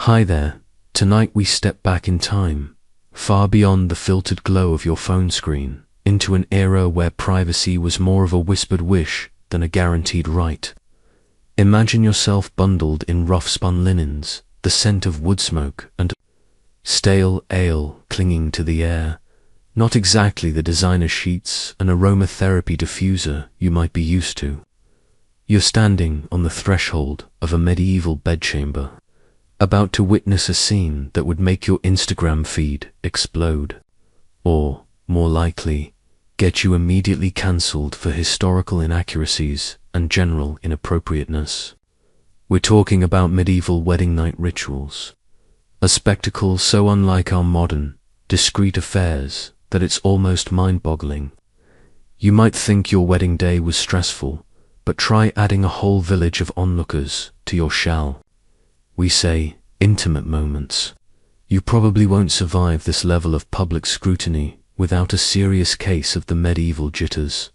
Hi there. Tonight we step back in time, far beyond the filtered glow of your phone screen, into an era where privacy was more of a whispered wish than a guaranteed right. Imagine yourself bundled in rough-spun linens, the scent of wood smoke and stale ale clinging to the air, not exactly the designer sheets and aromatherapy diffuser you might be used to. You're standing on the threshold of a medieval bedchamber, about to witness a scene that would make your Instagram feed explode, or, more likely, get you immediately cancelled for historical inaccuracies and general inappropriateness. We're talking about medieval wedding night rituals, a spectacle so unlike our modern, discreet affairs that it's almost mind-boggling. You might think your wedding day was stressful, but try adding a whole village of onlookers to your shall we say, intimate moments. You probably won't survive this level of public scrutiny without a serious case of the medieval jitters.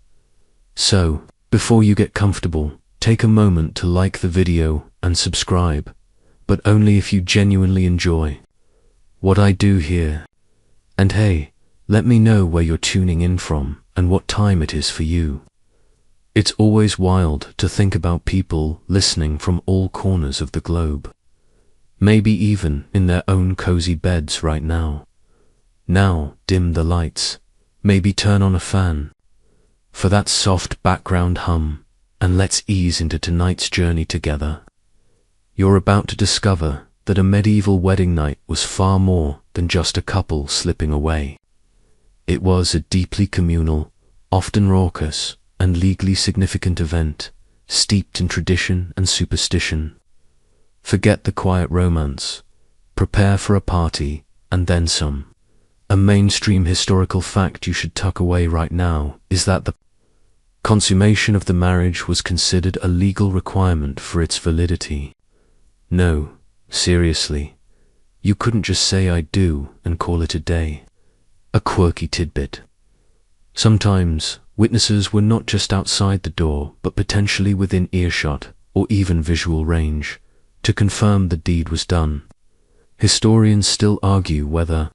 So, before you get comfortable, take a moment to like the video and subscribe, but only if you genuinely enjoy what I do here. And hey, let me know where you're tuning in from and what time it is for you. It's always wild to think about people listening from all corners of the globe. Maybe even in their own cozy beds right now. Now, dim the lights, maybe turn on a fan for that soft background hum, and let's ease into tonight's journey together. You're about to discover that a medieval wedding night was far more than just a couple slipping away. It was a deeply communal, often raucous, and legally significant event, steeped in tradition and superstition. Forget the quiet romance. Prepare for a party, and then some. A mainstream historical fact you should tuck away right now is that the consummation of the marriage was considered a legal requirement for its validity. No, seriously, you couldn't just say I do and call it a day. A quirky tidbit. Sometimes, witnesses were not just outside the door, but potentially within earshot or even visual range, to confirm the deed was done. Historians still argue whether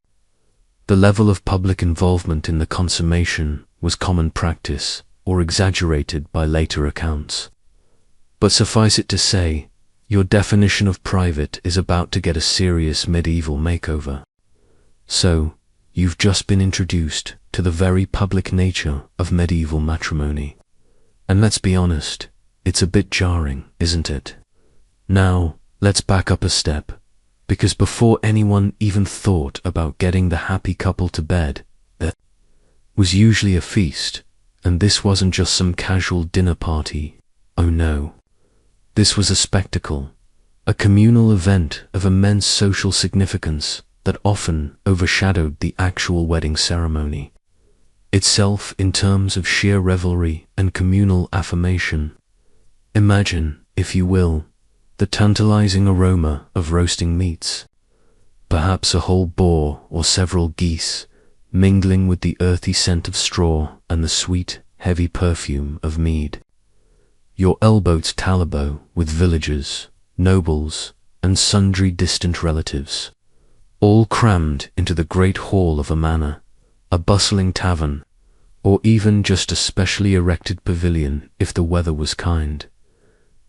the level of public involvement in the consummation was common practice or exaggerated by later accounts. But suffice it to say, your definition of private is about to get a serious medieval makeover. So, you've just been introduced to the very public nature of medieval matrimony. And let's be honest, it's a bit jarring, isn't it? Now, let's back up a step, because before anyone even thought about getting the happy couple to bed, there was usually a feast, and this wasn't just some casual dinner party. Oh no. This was a spectacle, a communal event of immense social significance that often overshadowed the actual wedding ceremony itself in terms of sheer revelry and communal affirmation. Imagine, if you will, the tantalizing aroma of roasting meats, perhaps a whole boar or several geese, mingling with the earthy scent of straw and the sweet, heavy perfume of mead. Your elbowed talbot with villagers, nobles, and sundry distant relatives, all crammed into the great hall of a manor, a bustling tavern, or even just a specially erected pavilion if the weather was kind.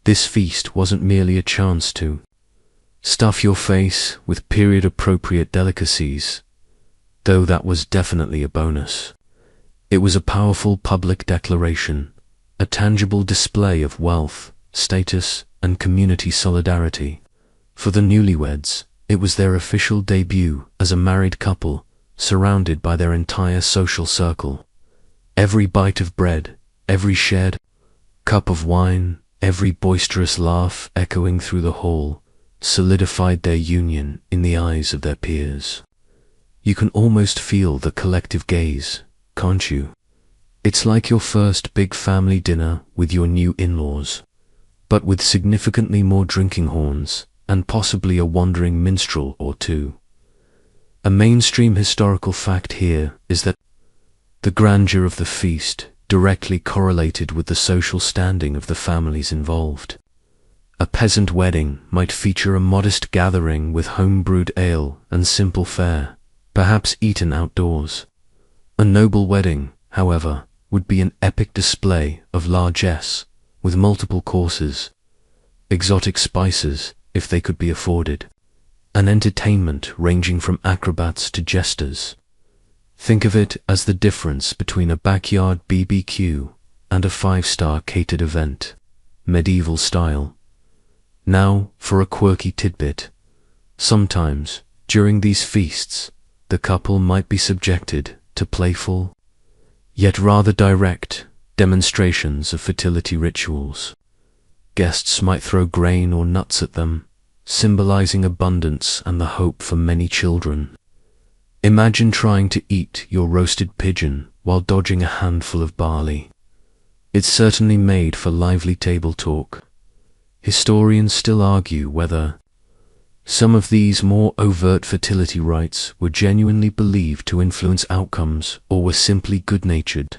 This feast wasn't merely a chance to stuff your face with period-appropriate delicacies, though that was definitely a bonus. It was a powerful public declaration, a tangible display of wealth, status, and community solidarity. For the newlyweds, it was their official debut as a married couple, surrounded by their entire social circle. Every bite of bread, every shared cup of wine, every boisterous laugh echoing through the hall, solidified their union in the eyes of their peers. You can almost feel the collective gaze, can't you? It's like your first big family dinner with your new in-laws, but with significantly more drinking horns and possibly a wandering minstrel or two. A mainstream historical fact here is that the grandeur of the feast directly correlated with the social standing of the families involved. A peasant wedding might feature a modest gathering with home-brewed ale and simple fare, perhaps eaten outdoors. A noble wedding, however, would be an epic display of largesse, with multiple courses, exotic spices, if they could be afforded, and entertainment ranging from acrobats to jesters. Think of it as the difference between a backyard BBQ and a five-star catered event, medieval style. Now for a quirky tidbit. Sometimes, during these feasts, the couple might be subjected to playful, yet rather direct, demonstrations of fertility rituals. Guests might throw grain or nuts at them, symbolizing abundance and the hope for many children. Imagine trying to eat your roasted pigeon while dodging a handful of barley. It certainly made for lively table talk. Historians still argue whether some of these more overt fertility rites were genuinely believed to influence outcomes or were simply good-natured,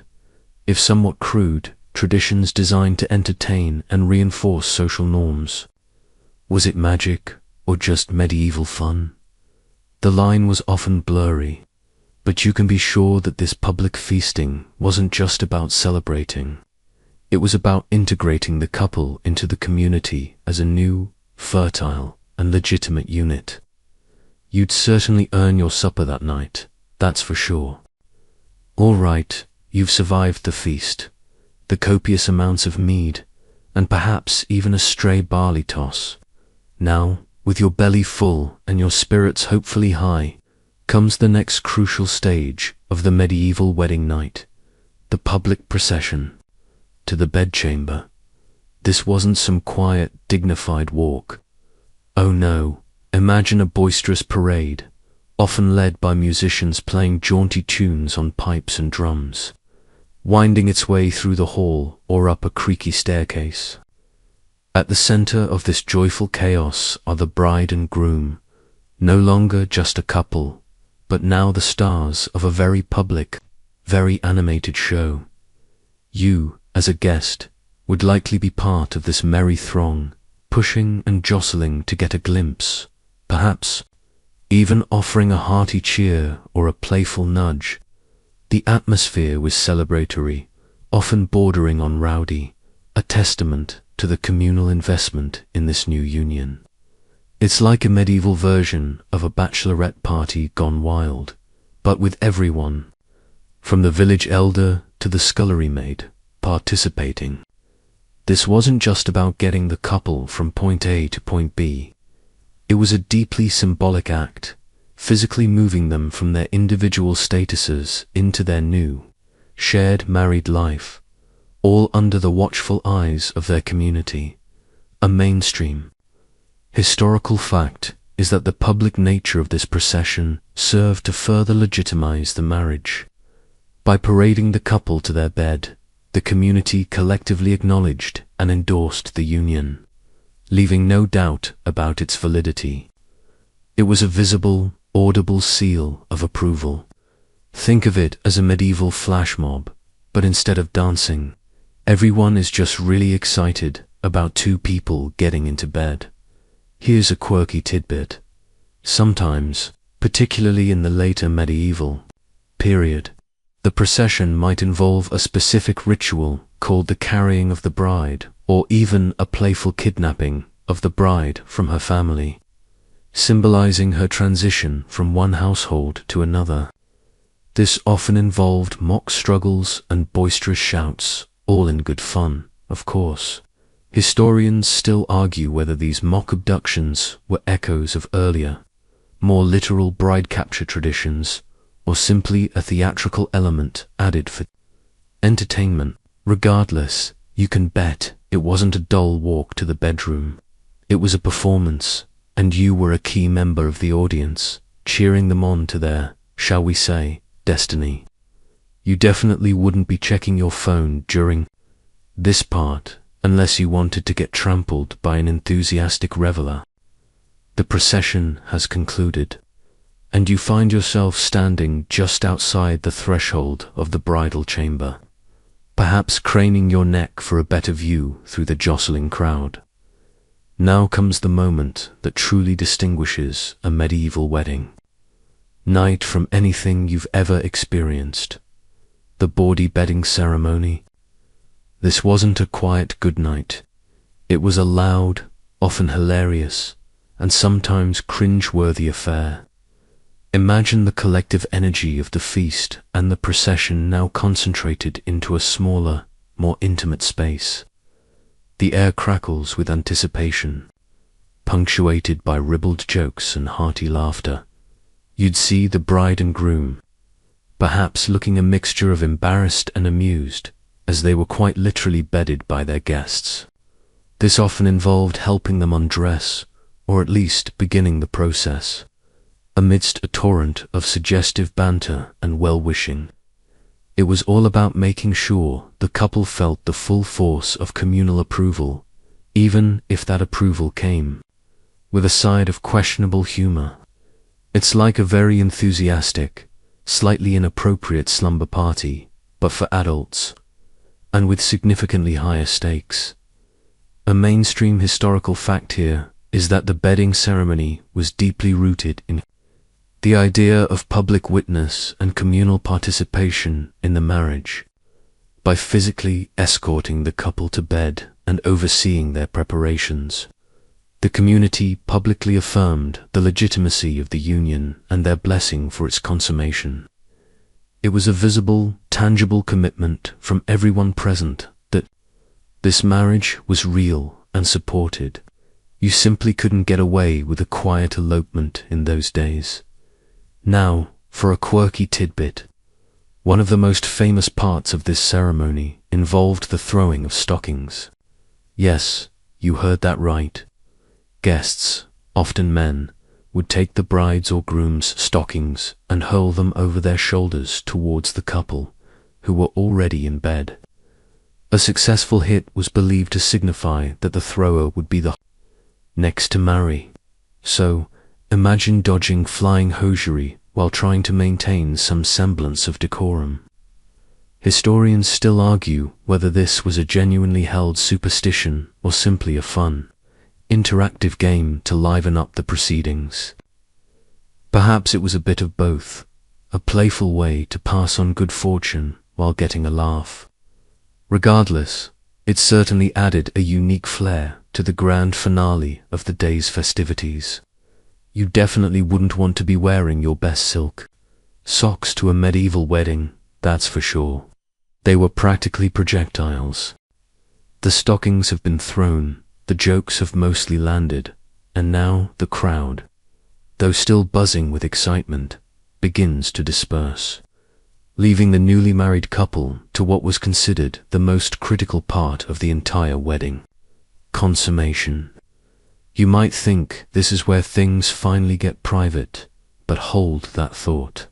if somewhat crude, traditions designed to entertain and reinforce social norms. Was it magic or just medieval fun? The line was often blurry, but you can be sure that this public feasting wasn't just about celebrating. It was about integrating the couple into the community as a new, fertile, and legitimate unit. You'd certainly earn your supper that night, that's for sure. All right, you've survived the feast, the copious amounts of mead, and perhaps even a stray barley toss. Now, with your belly full and your spirits hopefully high, comes the next crucial stage of the medieval wedding night, the public procession to the bedchamber. This wasn't some quiet, dignified walk. Oh no, imagine a boisterous parade, often led by musicians playing jaunty tunes on pipes and drums, winding its way through the hall or up a creaky staircase. At the center of this joyful chaos are the bride and groom, no longer just a couple, but now the stars of a very public, very animated show. You, as a guest, would likely be part of this merry throng, pushing and jostling to get a glimpse, perhaps even offering a hearty cheer or a playful nudge. The atmosphere was celebratory, often bordering on rowdy, a testament to the communal investment in this new union. It's like a medieval version of a bachelorette party gone wild, but with everyone, from the village elder to the scullery maid, participating. This wasn't just about getting the couple from point A to point B. It was a deeply symbolic act, physically moving them from their individual statuses into their new, shared married life, all under the watchful eyes of their community, a mainstream. Historical fact is that the public nature of this procession served to further legitimize the marriage. By parading the couple to their bed, the community collectively acknowledged and endorsed the union, leaving no doubt about its validity. It was a visible, audible seal of approval. Think of it as a medieval flash mob, but instead of dancing, everyone is just really excited about two people getting into bed. Here's a quirky tidbit. Sometimes, particularly in the later medieval period, the procession might involve a specific ritual called the carrying of the bride, or even a playful kidnapping of the bride from her family, symbolizing her transition from one household to another. This often involved mock struggles and boisterous shouts, all in good fun, of course. Historians still argue whether these mock abductions were echoes of earlier, more literal bride capture traditions, or simply a theatrical element added for entertainment. Regardless, you can bet it wasn't a dull walk to the bedroom. It was a performance, and you were a key member of the audience, cheering them on to their, shall we say, destiny. You definitely wouldn't be checking your phone during this part unless you wanted to get trampled by an enthusiastic reveler. The procession has concluded, and you find yourself standing just outside the threshold of the bridal chamber, perhaps craning your neck for a better view through the jostling crowd. Now comes the moment that truly distinguishes a medieval wedding night from anything you've ever experienced. The bawdy bedding ceremony. This wasn't a quiet goodnight. It was a loud, often hilarious, and sometimes cringe-worthy affair. Imagine the collective energy of the feast and the procession now concentrated into a smaller, more intimate space. The air crackles with anticipation, punctuated by ribald jokes and hearty laughter. You'd see the bride and groom, perhaps looking a mixture of embarrassed and amused, as they were quite literally bedded by their guests. This often involved helping them undress, or at least beginning the process, amidst a torrent of suggestive banter and well-wishing. It was all about making sure the couple felt the full force of communal approval, even if that approval came with a side of questionable humor. It's like a very enthusiastic, slightly inappropriate slumber party, but for adults, and with significantly higher stakes. A mainstream historical fact here is that the bedding ceremony was deeply rooted in the idea of public witness and communal participation in the marriage. By physically escorting the couple to bed and overseeing their preparations, the community publicly affirmed the legitimacy of the union and their blessing for its consummation. It was a visible, tangible commitment from everyone present that this marriage was real and supported. You simply couldn't get away with a quiet elopement in those days. Now, for a quirky tidbit. One of the most famous parts of this ceremony involved the throwing of stockings. Yes, you heard that right. Guests, often men, would take the bride's or groom's stockings and hurl them over their shoulders towards the couple, who were already in bed. A successful hit was believed to signify that the thrower would be the next to marry. So, imagine dodging flying hosiery while trying to maintain some semblance of decorum. Historians still argue whether this was a genuinely held superstition or simply a fun, interactive game to liven up the proceedings. Perhaps it was a bit of both, a playful way to pass on good fortune while getting a laugh. Regardless, it certainly added a unique flair to the grand finale of the day's festivities. You definitely wouldn't want to be wearing your best silk socks to a medieval wedding, that's for sure. They were practically projectiles. The stockings have been thrown, the jokes have mostly landed, and now the crowd, though still buzzing with excitement, begins to disperse, leaving the newly married couple to what was considered the most critical part of the entire wedding: consummation. You might think this is where things finally get private, but hold that thought.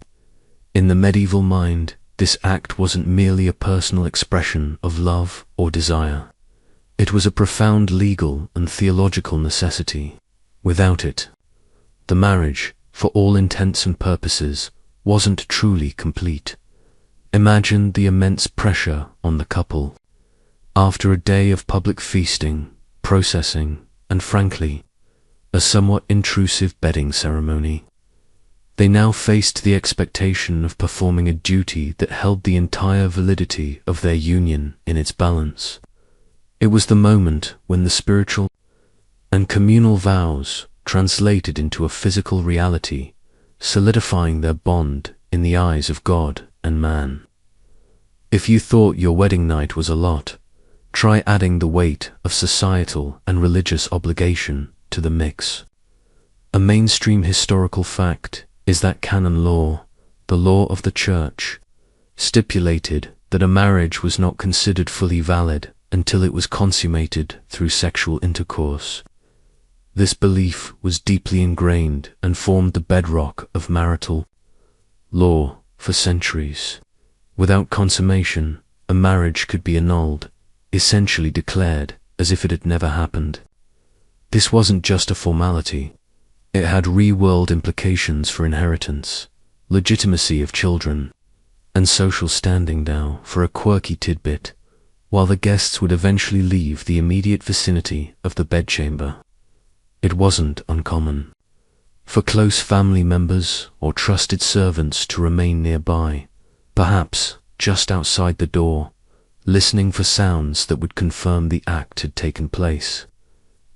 In the medieval mind, this act wasn't merely a personal expression of love or desire. It was a profound legal and theological necessity. Without it, the marriage, for all intents and purposes, wasn't truly complete. Imagine the immense pressure on the couple. After a day of public feasting, processing, and frankly, a somewhat intrusive bedding ceremony, they now faced the expectation of performing a duty that held the entire validity of their union in its balance. It was the moment when the spiritual and communal vows translated into a physical reality, solidifying their bond in the eyes of God and man. If you thought your wedding night was a lot, try adding the weight of societal and religious obligation to the mix. A mainstream historical fact is that canon law, the law of the church, stipulated that a marriage was not considered fully valid until it was consummated through sexual intercourse. This belief was deeply ingrained and formed the bedrock of marital law for centuries. Without consummation, a marriage could be annulled, essentially declared as if it had never happened. This wasn't just a formality. It had real-world implications for inheritance, legitimacy of children, and social standing. Now, for a quirky tidbit, while the guests would eventually leave the immediate vicinity of the bedchamber, It wasn't uncommon for close family members or trusted servants to remain nearby, perhaps just outside the door, listening for sounds that would confirm the act had taken place.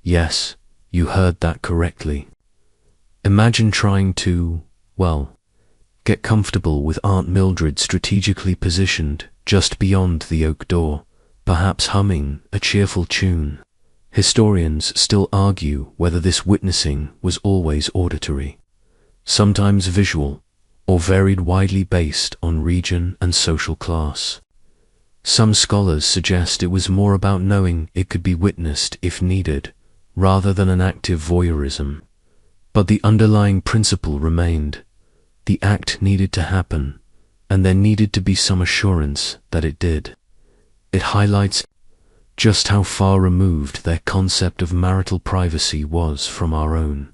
Yes, you heard that correctly. Imagine trying to, well, get comfortable with Aunt Mildred strategically positioned just beyond the oak door, perhaps humming a cheerful tune. Historians still argue whether this witnessing was always auditory, sometimes visual, or varied widely based on region and social class. Some scholars suggest it was more about knowing it could be witnessed if needed, rather than an active voyeurism. But the underlying principle remained. The act needed to happen, and there needed to be some assurance that it did. It highlights just how far removed their concept of marital privacy was from our own.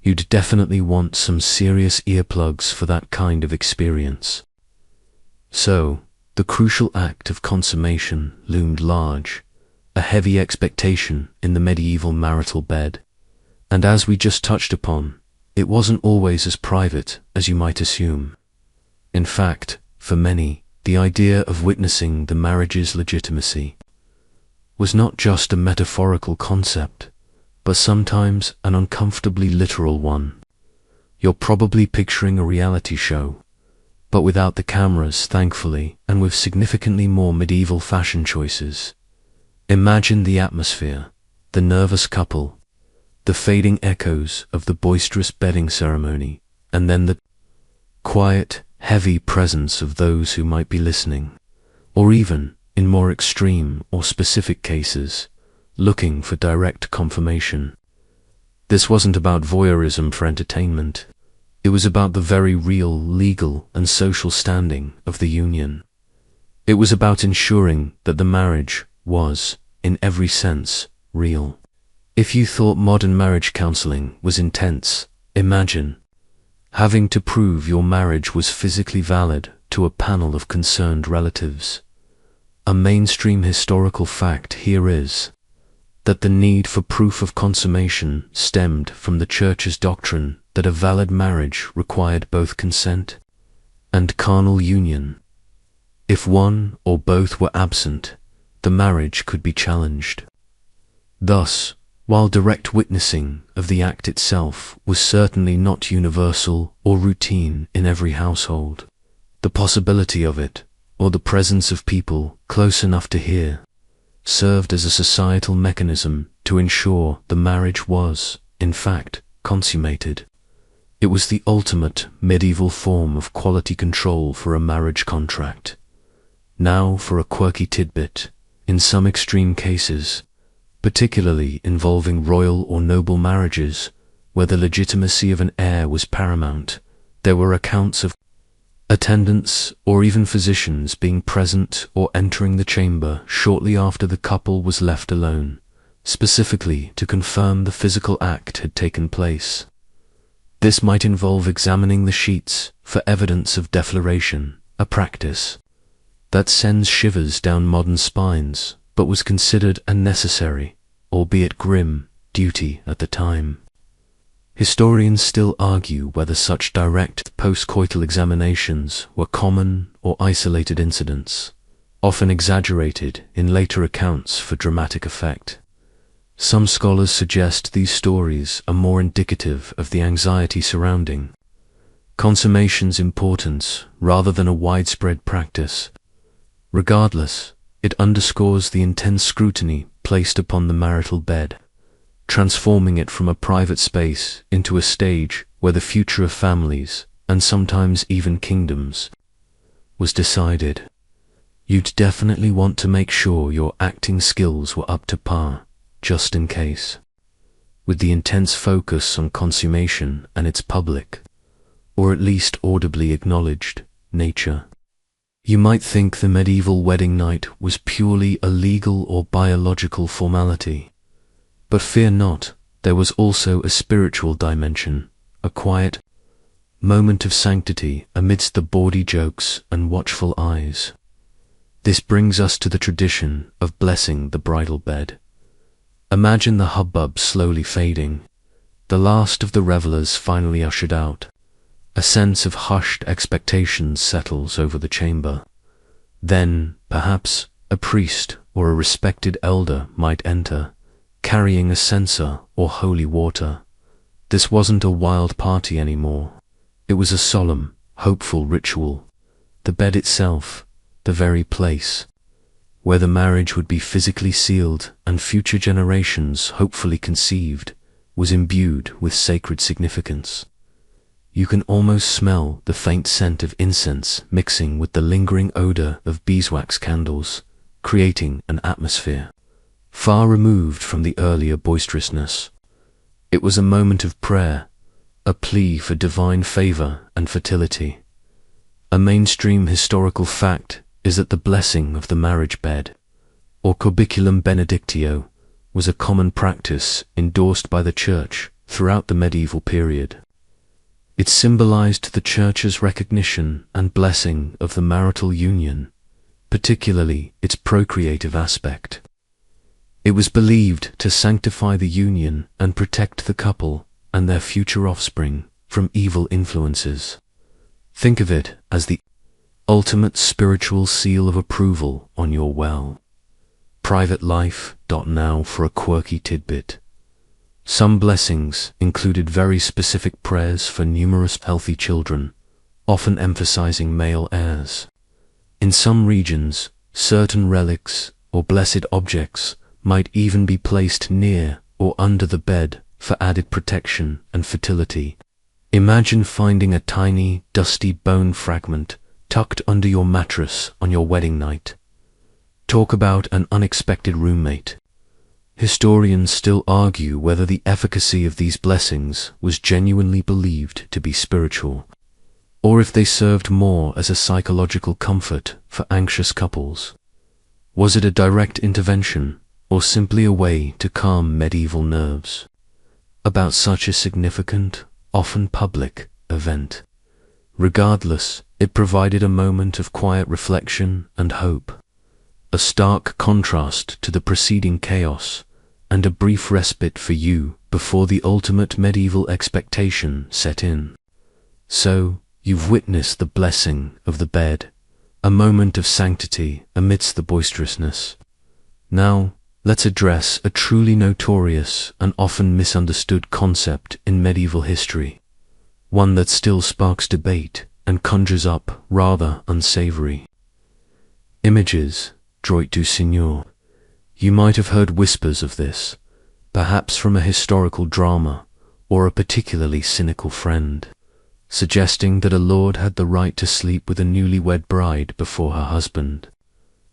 You'd definitely want some serious earplugs for that kind of experience. So, the crucial act of consummation loomed large, a heavy expectation in the medieval marital bed. And as we just touched upon, it wasn't always as private as you might assume. In fact, for many, the idea of witnessing the marriage's legitimacy was not just a metaphorical concept, but sometimes an uncomfortably literal one. You're probably picturing a reality show, but without the cameras, thankfully, and with significantly more medieval fashion choices. Imagine the atmosphere, the nervous couple, the fading echoes of the boisterous bedding ceremony, and then the quiet, heavy presence of those who might be listening, or even, in more extreme or specific cases, looking for direct confirmation. This wasn't about voyeurism for entertainment. It was about the very real legal and social standing of the union. It was about ensuring that the marriage was, in every sense, real. If you thought modern marriage counseling was intense, imagine having to prove your marriage was physically valid to a panel of concerned relatives. A mainstream historical fact here is that the need for proof of consummation stemmed from the Church's doctrine that a valid marriage required both consent and carnal union. If one or both were absent, the marriage could be challenged. Thus, while direct witnessing of the act itself was certainly not universal or routine in every household, the possibility of it, or the presence of people close enough to hear, served as a societal mechanism to ensure the marriage was, in fact, consummated. It was the ultimate medieval form of quality control for a marriage contract. Now for a quirky tidbit. In some extreme cases, particularly involving royal or noble marriages, where the legitimacy of an heir was paramount, there were accounts of attendants or even physicians being present or entering the chamber shortly after the couple was left alone, specifically to confirm the physical act had taken place. This might involve examining the sheets for evidence of defloration, a practice that sends shivers down modern spines, but was considered a necessary, albeit grim, duty at the time. Historians still argue whether such direct post-coital examinations were common or isolated incidents, often exaggerated in later accounts for dramatic effect. Some scholars suggest these stories are more indicative of the anxiety surrounding consummation's importance rather than a widespread practice. Regardless, it underscores the intense scrutiny placed upon the marital bed, transforming it from a private space into a stage where the future of families, and sometimes even kingdoms, was decided. You'd definitely want to make sure your acting skills were up to par, just in case. With the intense focus on consummation and its public, or at least audibly acknowledged, nature. You might think the medieval wedding night was purely a legal or biological formality. But fear not, there was also a spiritual dimension, a quiet moment of sanctity amidst the bawdy jokes and watchful eyes. This brings us to the tradition of blessing the bridal bed, Imagine the hubbub slowly fading, the last of the revelers finally ushered out. A sense of hushed expectations settles over the chamber. Then, perhaps, a priest or a respected elder might enter, carrying a censer or holy water. This wasn't a wild party anymore. It was a solemn, hopeful ritual. The bed itself, the very place where the marriage would be physically sealed and future generations hopefully conceived, was imbued with sacred significance. You can almost smell the faint scent of incense mixing with the lingering odor of beeswax candles, creating an atmosphere far removed from the earlier boisterousness. It was a moment of prayer, a plea for divine favor and fertility. A mainstream historical fact is that the blessing of the marriage bed, or corbiculum benedictio, was a common practice endorsed by the Church throughout the medieval period. It symbolized the Church's recognition and blessing of the marital union, particularly its procreative aspect. It was believed to sanctify the union and protect the couple and their future offspring from evil influences. Think of it as the ultimate spiritual seal of approval on your well. Private life. Now for a quirky tidbit. Some blessings included very specific prayers for numerous healthy children, often emphasizing male heirs. In some regions, certain relics or blessed objects might even be placed near or under the bed for added protection and fertility. Imagine finding a tiny, dusty bone fragment tucked under your mattress on your wedding night. Talk about an unexpected roommate. Historians still argue whether the efficacy of these blessings was genuinely believed to be spiritual, or if they served more as a psychological comfort for anxious couples. Was it a direct intervention, or simply a way to calm medieval nerves about such a significant, often public, event? Regardless, it provided a moment of quiet reflection and hope, a stark contrast to the preceding chaos, and a brief respite for you before the ultimate medieval expectation set in. So, you've witnessed the blessing of the bed, a moment of sanctity amidst the boisterousness. Now, let's address a truly notorious and often misunderstood concept in medieval history, one that still sparks debate and conjures up rather unsavory images. Droit du Seigneur. You might have heard whispers of this, perhaps from a historical drama or a particularly cynical friend, suggesting that a lord had the right to sleep with a newlywed bride before her husband.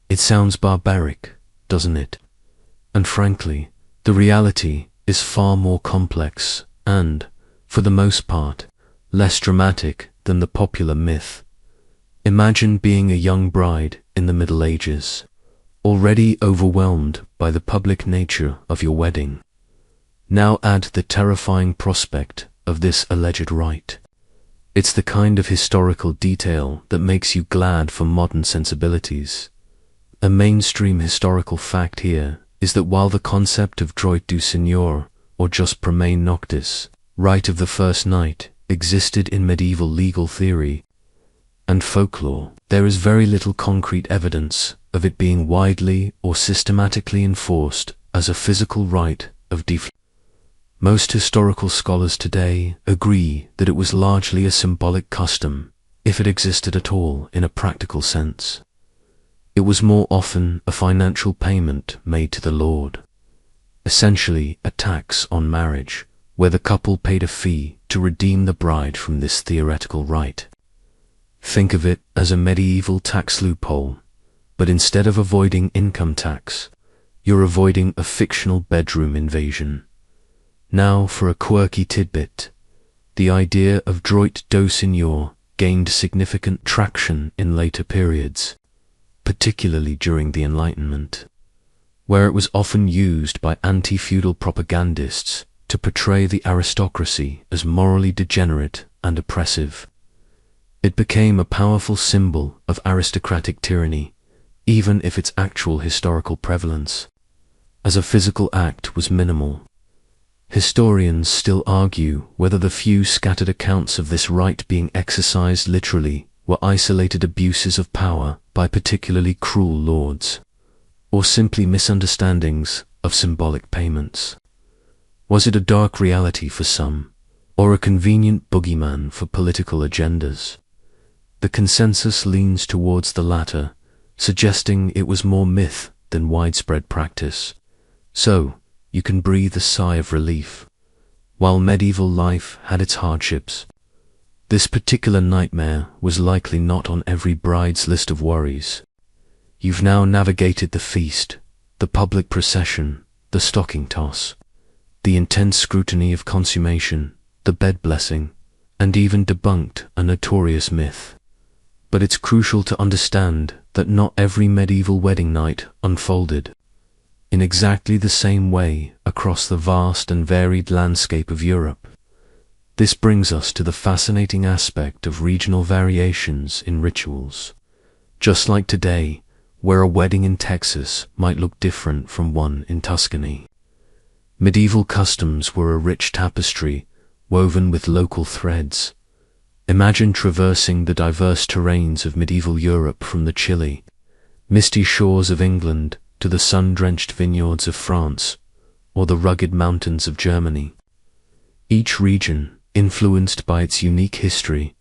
It sounds barbaric, doesn't it? And frankly, the reality is far more complex and, for the most part, less dramatic than the popular myth. Imagine being a young bride in the Middle Ages, already overwhelmed by the public nature of your wedding. Now add the terrifying prospect of this alleged rite. It's the kind of historical detail that makes you glad for modern sensibilities. A mainstream historical fact here is that while the concept of droit du Seigneur, or jus primae noctis, right of the first night, existed in medieval legal theory and folklore, there is very little concrete evidence of it being widely or systematically enforced as a physical right of deflection. Most historical scholars today agree that it was largely a symbolic custom, if it existed at all in a practical sense. It was more often a financial payment made to the lord, essentially a tax on marriage, where the couple paid a fee to redeem the bride from this theoretical right. Think of it as a medieval tax loophole, but instead of avoiding income tax, you're avoiding a fictional bedroom invasion. Now for a quirky tidbit. The idea of droit du Seigneur gained significant traction in later periods, particularly during the Enlightenment, where it was often used by anti-feudal propagandists to portray the aristocracy as morally degenerate and oppressive. It became a powerful symbol of aristocratic tyranny, even if its actual historical prevalence as a physical act was minimal. Historians still argue whether the few scattered accounts of this rite being exercised literally were isolated abuses of power by particularly cruel lords, or simply misunderstandings of symbolic payments. Was it a dark reality for some, or a convenient boogeyman for political agendas? The consensus leans towards the latter, suggesting it was more myth than widespread practice. So, you can breathe a sigh of relief. While medieval life had its hardships, this particular nightmare was likely not on every bride's list of worries. You've now navigated the feast, the public procession, the stocking toss, the intense scrutiny of consummation, the bed blessing, and even debunked a notorious myth. But it's crucial to understand that not every medieval wedding night unfolded in exactly the same way across the vast and varied landscape of Europe. This brings us to the fascinating aspect of regional variations in rituals. Just like today, where a wedding in Texas might look different from one in Tuscany, medieval customs were a rich tapestry woven with local threads. Imagine traversing the diverse terrains of medieval Europe from the chilly, misty shores of England to the sun-drenched vineyards of France, or the rugged mountains of Germany. Each region, influenced by its unique history,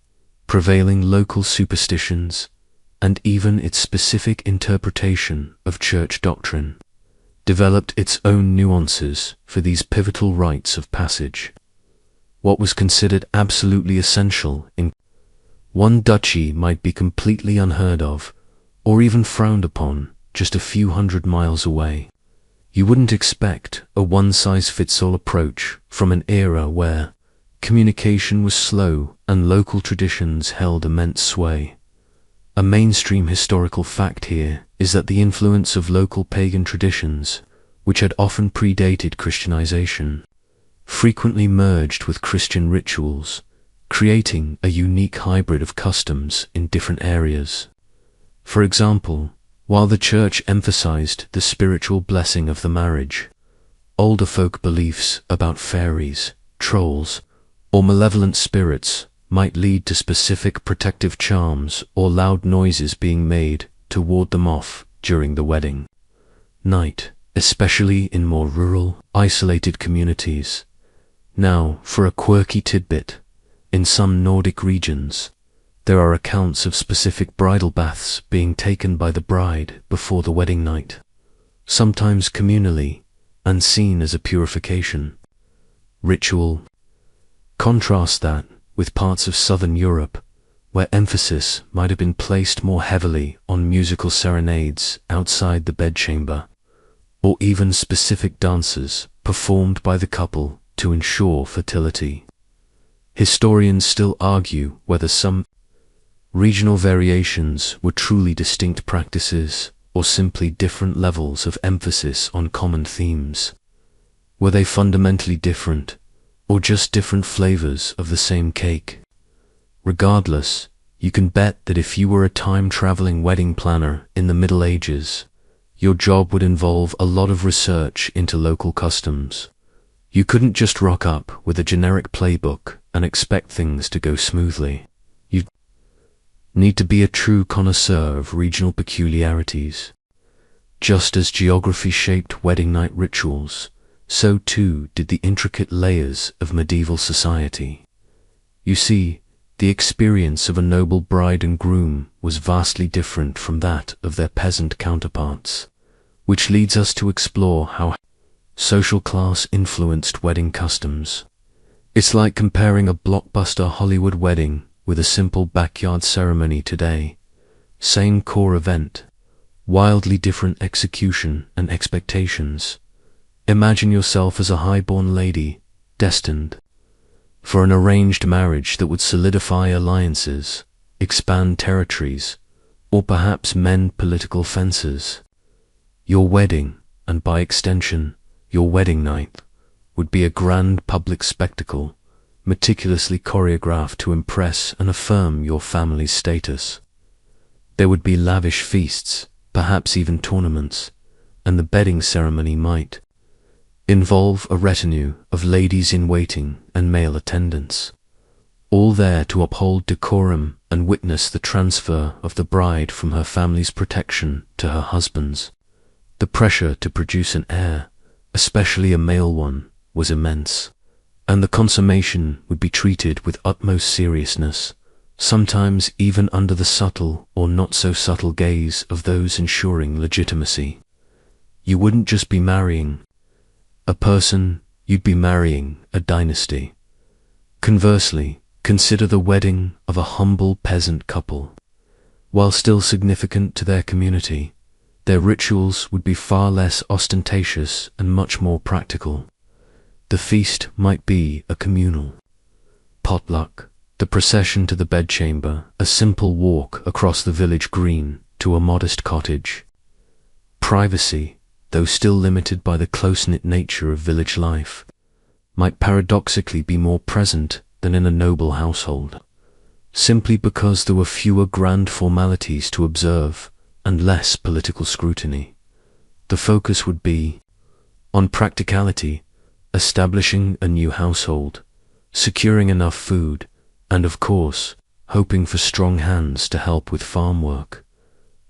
prevailing local superstitions, and even its specific interpretation of church doctrine, developed its own nuances for these pivotal rites of passage. What was considered absolutely essential in one duchy might be completely unheard of, or even frowned upon, just a few hundred miles away. You wouldn't expect a one-size-fits-all approach from an era where communication was slow and local traditions held immense sway. A mainstream historical fact here is that the influence of local pagan traditions, which had often predated Christianization, frequently merged with Christian rituals, creating a unique hybrid of customs in different areas. For example, while the church emphasized the spiritual blessing of the marriage, older folk beliefs about fairies, trolls, or malevolent spirits might lead to specific protective charms or loud noises being made to ward them off during the wedding night, especially in more rural, isolated communities. Now, for a quirky tidbit, in some Nordic regions, there are accounts of specific bridal baths being taken by the bride before the wedding night, sometimes communally, and seen as a purification ritual. Contrast that with parts of southern Europe, where emphasis might have been placed more heavily on musical serenades outside the bedchamber, or even specific dances performed by the couple to ensure fertility. Historians still argue whether some regional variations were truly distinct practices or simply different levels of emphasis on common themes. Were they fundamentally different, or just different flavors of the same cake? Regardless, you can bet that if you were a time-traveling wedding planner in the Middle Ages, your job would involve a lot of research into local customs. You couldn't just rock up with a generic playbook and expect things to go smoothly. You need to be a true connoisseur of regional peculiarities. Just as geography shaped wedding night rituals, so too did the intricate layers of medieval society. You see, the experience of a noble bride and groom was vastly different from that of their peasant counterparts, which leads us to explore how social class influenced wedding customs. It's like comparing a blockbuster Hollywood wedding with a simple backyard ceremony today. Same core event, wildly different execution and expectations. Imagine yourself as a high-born lady, destined for an arranged marriage that would solidify alliances, expand territories, or perhaps mend political fences. Your wedding, and by extension, your wedding night, would be a grand public spectacle, meticulously choreographed to impress and affirm your family's status. There would be lavish feasts, perhaps even tournaments, and the bedding ceremony might involve a retinue of ladies-in-waiting and male attendants, all there to uphold decorum and witness the transfer of the bride from her family's protection to her husband's. The pressure to produce an heir, especially a male one, was immense, and the consummation would be treated with utmost seriousness, sometimes even under the subtle or not-so-subtle gaze of those ensuring legitimacy. You wouldn't just be marrying a person, you'd be marrying a dynasty. Conversely, consider the wedding of a humble peasant couple. While still significant to their community, their rituals would be far less ostentatious and much more practical. The feast might be a communal potluck, the procession to the bedchamber, a simple walk across the village green to a modest cottage. Privacy, though still limited by the close-knit nature of village life, might paradoxically be more present than in a noble household, simply because there were fewer grand formalities to observe and less political scrutiny. The focus would be on practicality, establishing a new household, securing enough food, and of course, hoping for strong hands to help with farm work.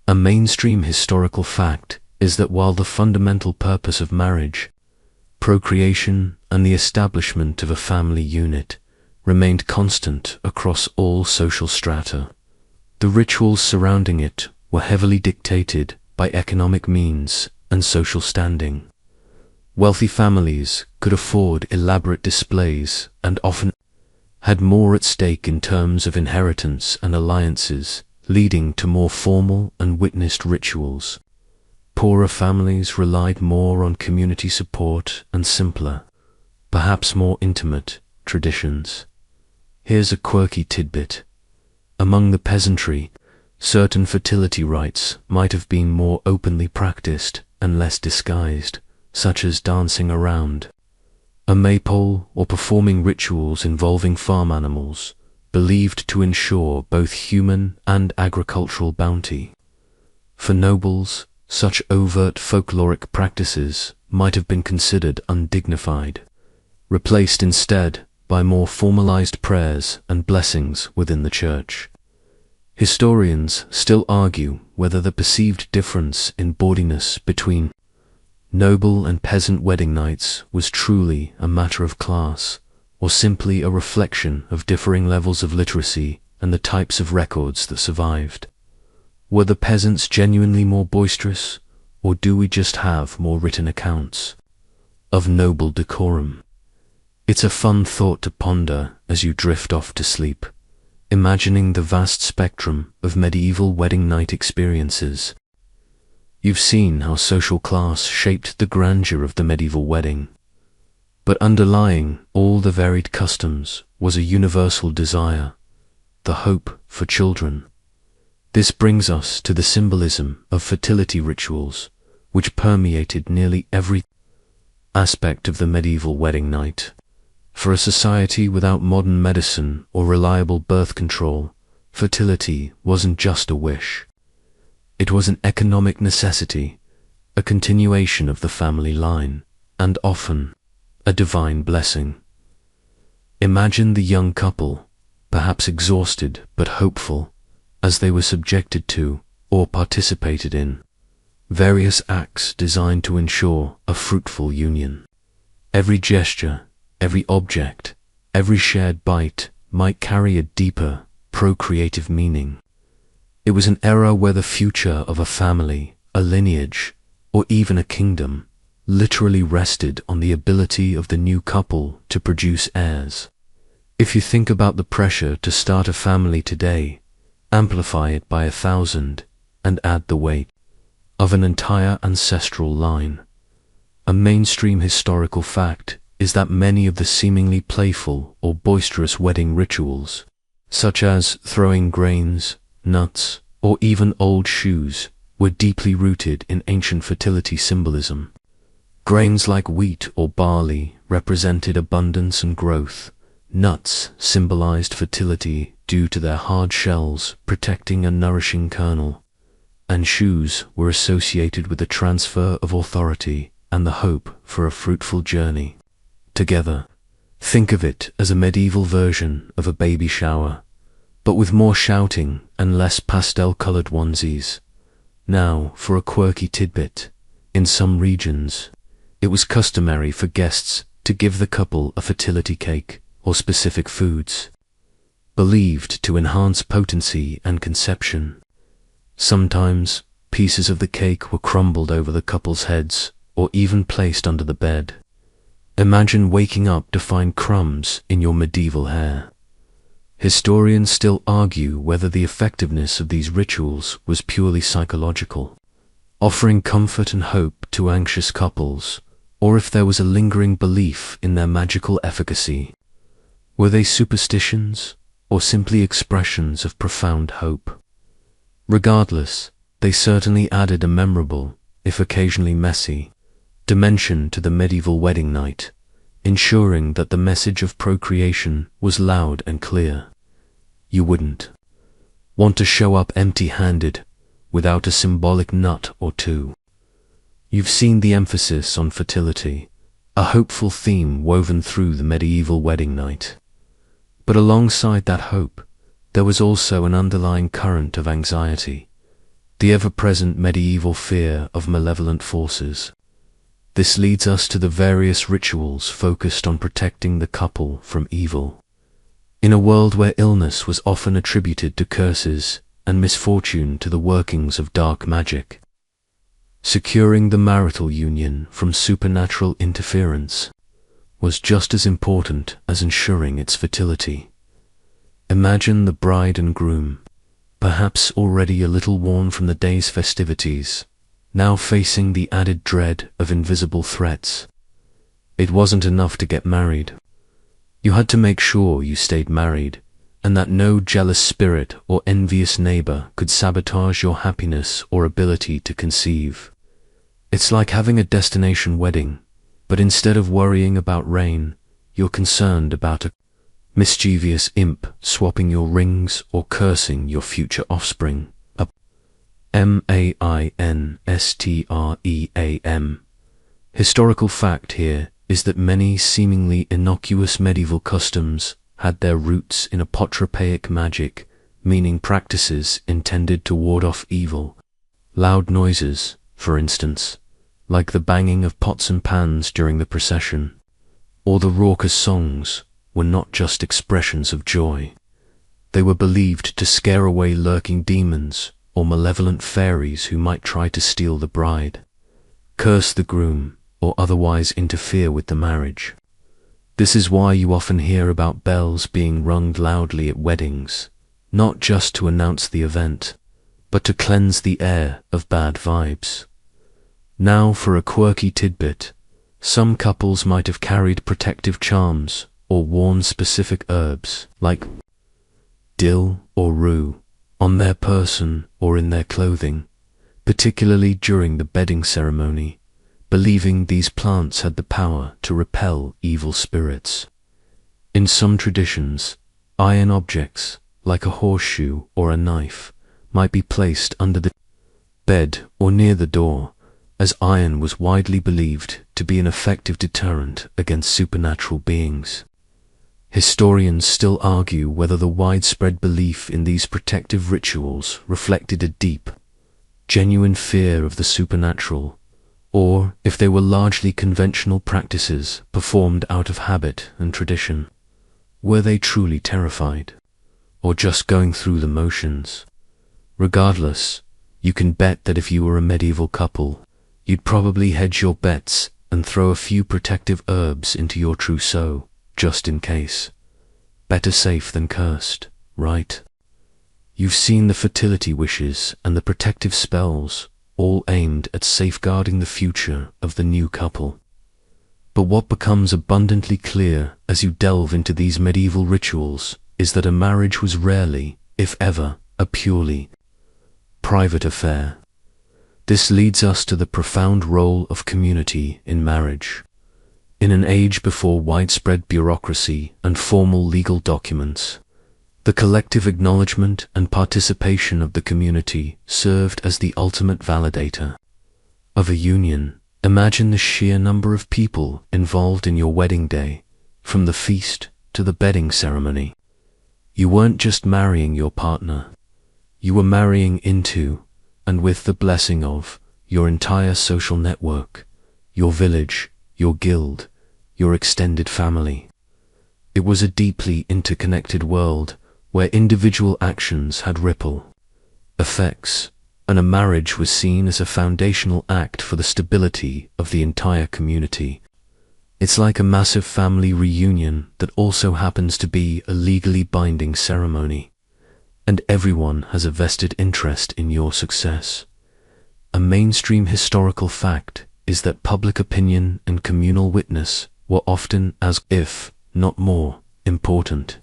A mainstream historical fact is that while the fundamental purpose of marriage, procreation and the establishment of a family unit, remained constant across all social strata, the rituals surrounding it were heavily dictated by economic means and social standing. Wealthy families could afford elaborate displays and often had more at stake in terms of inheritance and alliances, leading to more formal and witnessed rituals. Poorer families relied more on community support and simpler, perhaps more intimate, traditions. Here's a quirky tidbit. Among the peasantry, certain fertility rites might have been more openly practiced and less disguised, such as dancing around a maypole or performing rituals involving farm animals, believed to ensure both human and agricultural bounty. For nobles, such overt folkloric practices might have been considered undignified, replaced instead by more formalized prayers and blessings within the church. Historians still argue whether the perceived difference in bawdiness between noble and peasant wedding nights was truly a matter of class, or simply a reflection of differing levels of literacy and the types of records that survived. Were the peasants genuinely more boisterous, or do we just have more written accounts of noble decorum? It's a fun thought to ponder as you drift off to sleep, imagining the vast spectrum of medieval wedding night experiences. You've seen how social class shaped the grandeur of the medieval wedding, but underlying all the varied customs was a universal desire, the hope for children. This brings us to the symbolism of fertility rituals, which permeated nearly every aspect of the medieval wedding night. For a society without modern medicine or reliable birth control, fertility wasn't just a wish. It was an economic necessity, a continuation of the family line, and often a divine blessing. Imagine the young couple, perhaps exhausted but hopeful, as they were subjected to, or participated in, various acts designed to ensure a fruitful union. Every gesture, every object, every shared bite might carry a deeper, procreative meaning. It was an era where the future of a family, a lineage, or even a kingdom literally rested on the ability of the new couple to produce heirs. If you think about the pressure to start a family today, amplify it by 1,000, and add the weight of an entire ancestral line. A mainstream historical fact is that many of the seemingly playful or boisterous wedding rituals, such as throwing grains, nuts, or even old shoes, were deeply rooted in ancient fertility symbolism. Grains like wheat or barley represented abundance and growth. Nuts symbolized fertility due to their hard shells protecting a nourishing kernel, and shoes were associated with the transfer of authority and the hope for a fruitful journey together. Think of it as a medieval version of a baby shower, but with more shouting and less pastel-colored onesies. Now, for a quirky tidbit. In some regions, it was customary for guests to give the couple a fertility cake or specific foods, believed to enhance potency and conception. Sometimes, pieces of the cake were crumbled over the couple's heads or even placed under the bed. Imagine waking up to find crumbs in your medieval hair. Historians still argue whether the effectiveness of these rituals was purely psychological, offering comfort and hope to anxious couples, or if there was a lingering belief in their magical efficacy. Were they superstitions, or simply expressions of profound hope? Regardless, they certainly added a memorable, if occasionally messy, dimension to the medieval wedding night, ensuring that the message of procreation was loud and clear. You wouldn't want to show up empty-handed without a symbolic nut or two. You've seen the emphasis on fertility, a hopeful theme woven through the medieval wedding night. But alongside that hope, there was also an underlying current of anxiety, the ever-present medieval fear of malevolent forces. This leads us to the various rituals focused on protecting the couple from evil. In a world where illness was often attributed to curses and misfortune to the workings of dark magic, securing the marital union from supernatural interference was just as important as ensuring its fertility. Imagine the bride and groom, perhaps already a little worn from the day's festivities, now facing the added dread of invisible threats. It wasn't enough to get married. You had to make sure you stayed married, and that no jealous spirit or envious neighbor could sabotage your happiness or ability to conceive. It's like having a destination wedding, but instead of worrying about rain, you're concerned about a mischievous imp swapping your rings or cursing your future offspring. A mainstream. Historical fact here is that many seemingly innocuous medieval customs had their roots in apotropaic magic, meaning practices intended to ward off evil. Loud noises, for instance, like the banging of pots and pans during the procession, or the raucous songs, were not just expressions of joy. They were believed to scare away lurking demons or malevolent fairies who might try to steal the bride, curse the groom, or otherwise interfere with the marriage. This is why you often hear about bells being rung loudly at weddings, not just to announce the event, but to cleanse the air of bad vibes. Now for a quirky tidbit, some couples might have carried protective charms or worn specific herbs, like dill or rue, on their person or in their clothing, particularly during the bedding ceremony, believing these plants had the power to repel evil spirits. In some traditions, iron objects, like a horseshoe or a knife, might be placed under the bed or near the door, as iron was widely believed to be an effective deterrent against supernatural beings. Historians still argue whether the widespread belief in these protective rituals reflected a deep, genuine fear of the supernatural, or if they were largely conventional practices performed out of habit and tradition. Were they truly terrified, or just going through the motions? Regardless, you can bet that if you were a medieval couple, you'd probably hedge your bets and throw a few protective herbs into your trousseau, just in case. Better safe than cursed, right? You've seen the fertility wishes and the protective spells, all aimed at safeguarding the future of the new couple. But what becomes abundantly clear as you delve into these medieval rituals is that a marriage was rarely, if ever, a purely private affair. This leads us to the profound role of community in marriage. In an age before widespread bureaucracy and formal legal documents, The collective acknowledgement and participation of the community served as the ultimate validator of a union. Imagine the sheer number of people involved in your wedding day, from the feast to the bedding ceremony. You weren't just marrying your partner, you were marrying into, and with the blessing of, your entire social network, your village, your guild, your extended family. It was a deeply interconnected world where individual actions had ripple effects, and a marriage was seen as a foundational act for the stability of the entire community. It's like a massive family reunion that also happens to be a legally binding ceremony, and everyone has a vested interest in your success. A mainstream historical fact is that public opinion and communal witness were often as, if not more, important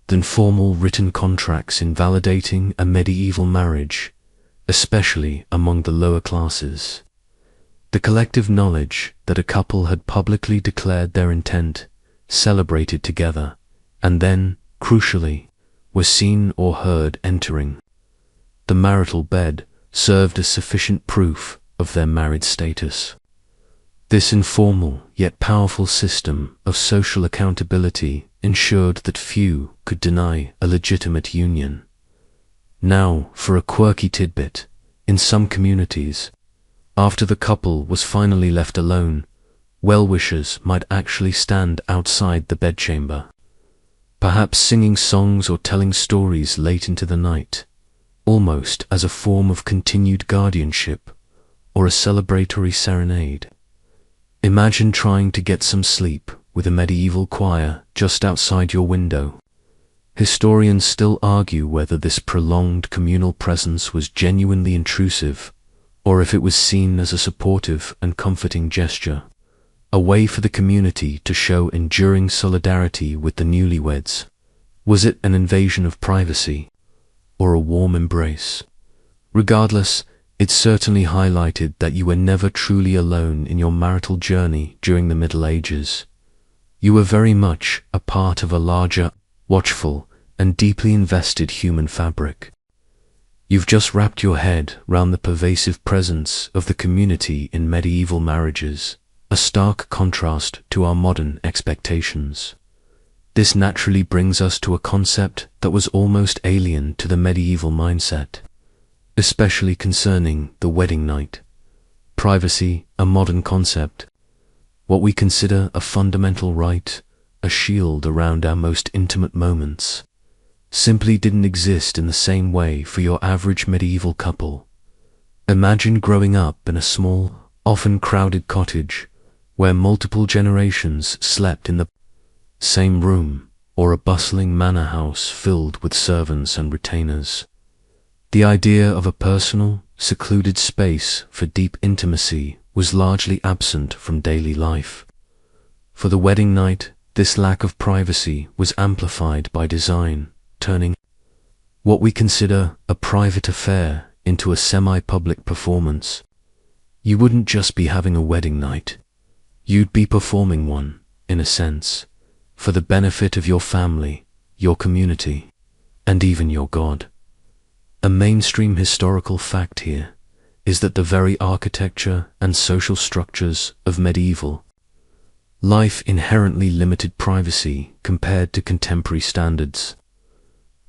than formal written contracts in validating a medieval marriage, especially among the lower classes. The collective knowledge that a couple had publicly declared their intent, celebrated together, and then, crucially, were seen or heard entering the marital bed served as sufficient proof of their married status. This informal yet powerful system of social accountability ensured that few could deny a legitimate union. Now, for a quirky tidbit, in some communities, after the couple was finally left alone, well-wishers might actually stand outside the bedchamber, perhaps singing songs or telling stories late into the night, almost as a form of continued guardianship or a celebratory serenade. Imagine trying to get some sleep with a medieval choir just outside your window. Historians still argue whether this prolonged communal presence was genuinely intrusive, or if it was seen as a supportive and comforting gesture, a way for the community to show enduring solidarity with the newlyweds. Was it an invasion of privacy, or a warm embrace? Regardless, it certainly highlighted that you were never truly alone in your marital journey during the Middle Ages. You were very much a part of a larger, watchful, and deeply invested human fabric. You've just wrapped your head round the pervasive presence of the community in medieval marriages, a stark contrast to our modern expectations. This naturally brings us to a concept that was almost alien to the medieval mindset, especially concerning the wedding night. Privacy, a modern concept. What we consider a fundamental right, a shield around our most intimate moments, simply didn't exist in the same way for your average medieval couple. Imagine growing up in a small, often crowded cottage where multiple generations slept in the same room, or a bustling manor house filled with servants and retainers. The idea of a personal, secluded space for deep intimacy was largely absent from daily life. For the wedding night, this lack of privacy was amplified by design, turning what we consider a private affair into a semi-public performance. You wouldn't just be having a wedding night. You'd be performing one, in a sense, for the benefit of your family, your community, and even your God. A mainstream historical fact here is that the very architecture and social structures of medieval life inherently limited privacy compared to contemporary standards.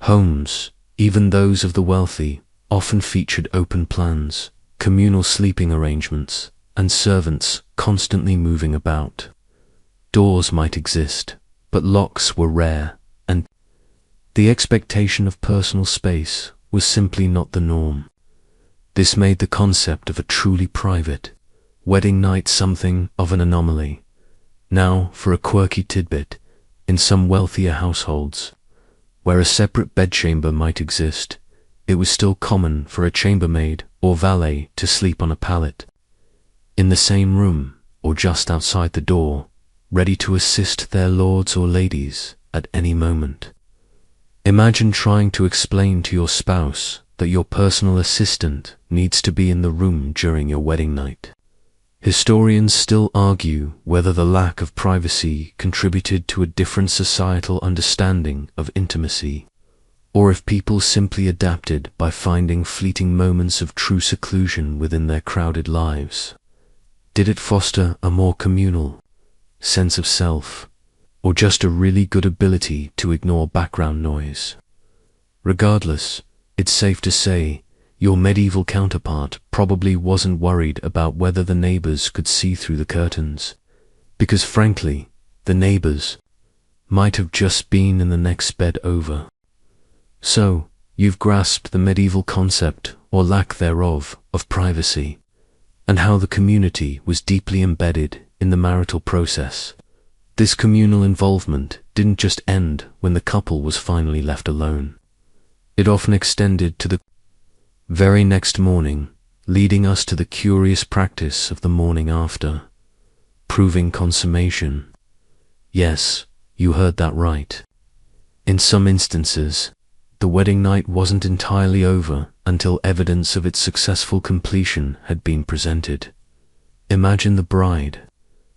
Homes, even those of the wealthy, often featured open plans, communal sleeping arrangements, and servants constantly moving about. Doors might exist, but locks were rare, and the expectation of personal space was simply not the norm. This made the concept of a truly private wedding night something of an anomaly. Now, for a quirky tidbit, in some wealthier households, where a separate bedchamber might exist, it was still common for a chambermaid or valet to sleep on a pallet in the same room or just outside the door, ready to assist their lords or ladies at any moment. Imagine trying to explain to your spouse that your personal assistant needs to be in the room during your wedding night. Historians still argue whether the lack of privacy contributed to a different societal understanding of intimacy, or if people simply adapted by finding fleeting moments of true seclusion within their crowded lives. Did it foster a more communal sense of self, or just a really good ability to ignore background noise? Regardless, it's safe to say your medieval counterpart probably wasn't worried about whether the neighbors could see through the curtains, because frankly, the neighbors might have just been in the next bed over. So, you've grasped the medieval concept, or lack thereof, of privacy, and how the community was deeply embedded in the marital process. This communal involvement didn't just end when the couple was finally left alone. It often extended to the very next morning, leading us to the curious practice of the morning after, proving consummation. Yes, you heard that right. In some instances, the wedding night wasn't entirely over until evidence of its successful completion had been presented. Imagine the bride,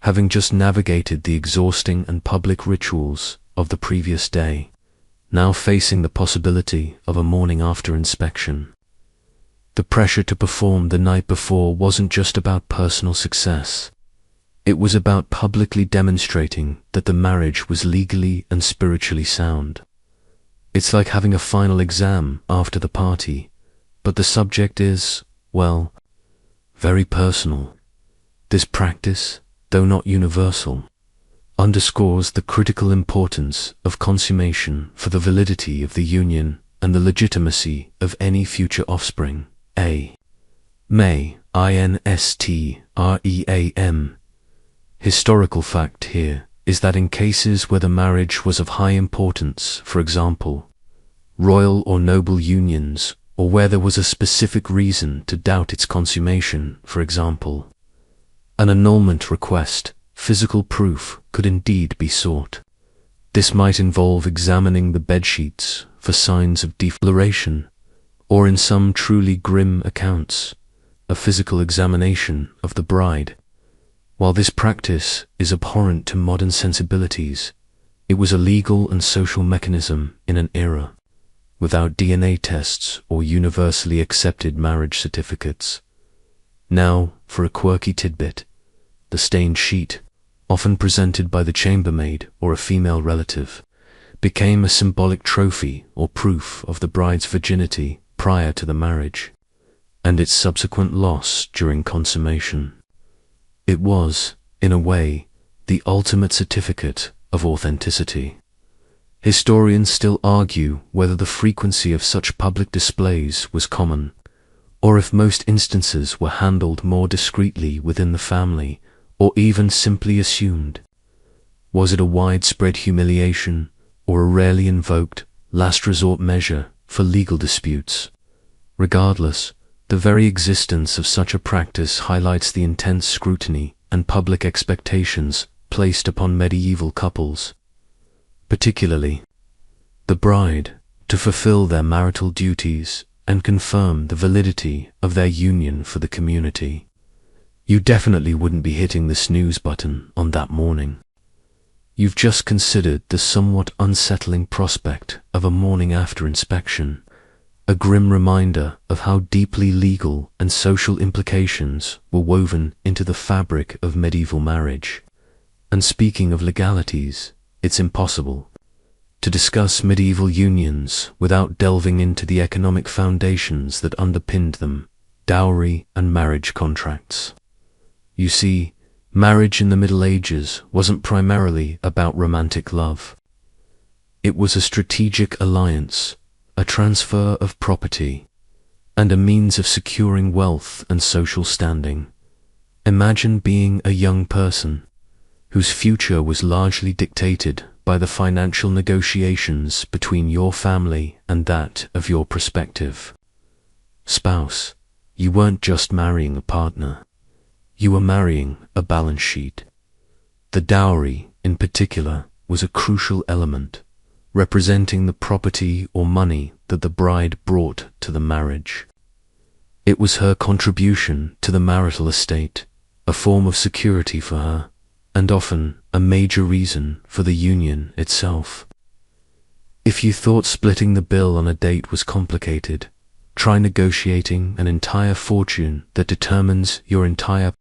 having just navigated the exhausting and public rituals of the previous day, now facing the possibility of a morning after inspection. The pressure to perform the night before wasn't just about personal success. It was about publicly demonstrating that the marriage was legally and spiritually sound. It's like having a final exam after the party, but the subject is, well, very personal. This practice, though not universal, underscores the critical importance of consummation for the validity of the union and the legitimacy of any future offspring. May, INSTREAM. Historical fact here is that in cases where the marriage was of high importance, for example, royal or noble unions, or where there was a specific reason to doubt its consummation, for example, an annulment request, physical proof, could indeed be sought. This might involve examining the bedsheets for signs of defloration, or in some truly grim accounts, a physical examination of the bride. While this practice is abhorrent to modern sensibilities, it was a legal and social mechanism in an era without DNA tests or universally accepted marriage certificates. Now, for a quirky tidbit, the stained sheet, often presented by the chambermaid or a female relative, became a symbolic trophy or proof of the bride's virginity prior to the marriage, and its subsequent loss during consummation. It was, in a way, the ultimate certificate of authenticity. Historians still argue whether the frequency of such public displays was common, or if most instances were handled more discreetly within the family, or even simply assumed. Was it a widespread humiliation, or a rarely invoked, last resort measure for legal disputes? Regardless, the very existence of such a practice highlights the intense scrutiny and public expectations placed upon medieval couples, particularly the bride, to fulfill their marital duties and confirm the validity of their union for the community. You definitely wouldn't be hitting the snooze button on that morning. You've just considered the somewhat unsettling prospect of a morning after inspection, a grim reminder of how deeply legal and social implications were woven into the fabric of medieval marriage. And speaking of legalities, it's impossible to discuss medieval unions without delving into the economic foundations that underpinned them, dowry and marriage contracts. You see, marriage in the Middle Ages wasn't primarily about romantic love. It was a strategic alliance, a transfer of property, and a means of securing wealth and social standing. Imagine being a young person whose future was largely dictated by the financial negotiations between your family and that of your prospective spouse. You weren't just marrying a partner. You were marrying a balance sheet. The dowry, in particular, was a crucial element, representing the property or money that the bride brought to the marriage. It was her contribution to the marital estate, a form of security for her, and often a major reason for the union itself. If you thought splitting the bill on a date was complicated, try negotiating an entire fortune that determines your entire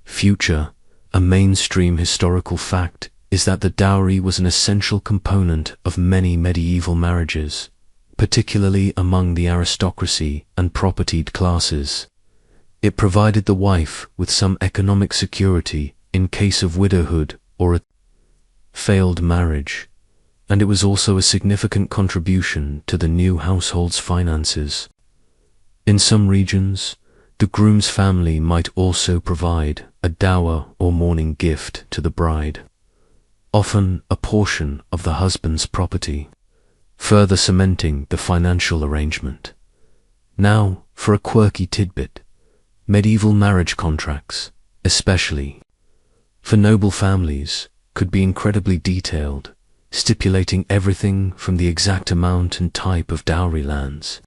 future. A mainstream historical fact is that the dowry was an essential component of many medieval marriages, particularly among the aristocracy and propertied classes. It provided the wife with some economic security in case of widowhood or a failed marriage, and it was also a significant contribution to the new household's finances. In some regions, the groom's family might also provide a dower or mourning gift to the bride, often a portion of the husband's property, further cementing the financial arrangement. Now, for a quirky tidbit, medieval marriage contracts, especially for noble families, could be incredibly detailed, stipulating everything from the exact amount and type of dowry lands,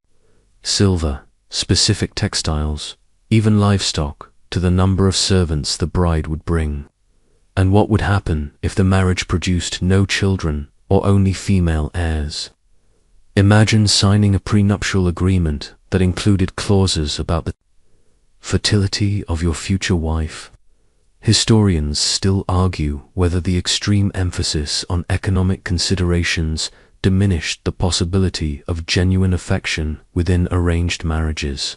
silver, specific textiles, even livestock, to the number of servants the bride would bring, and what would happen if the marriage produced no children or only female heirs. Imagine signing a prenuptial agreement that included clauses about the fertility of your future wife. Historians still argue whether the extreme emphasis on economic considerations diminished the possibility of genuine affection within arranged marriages,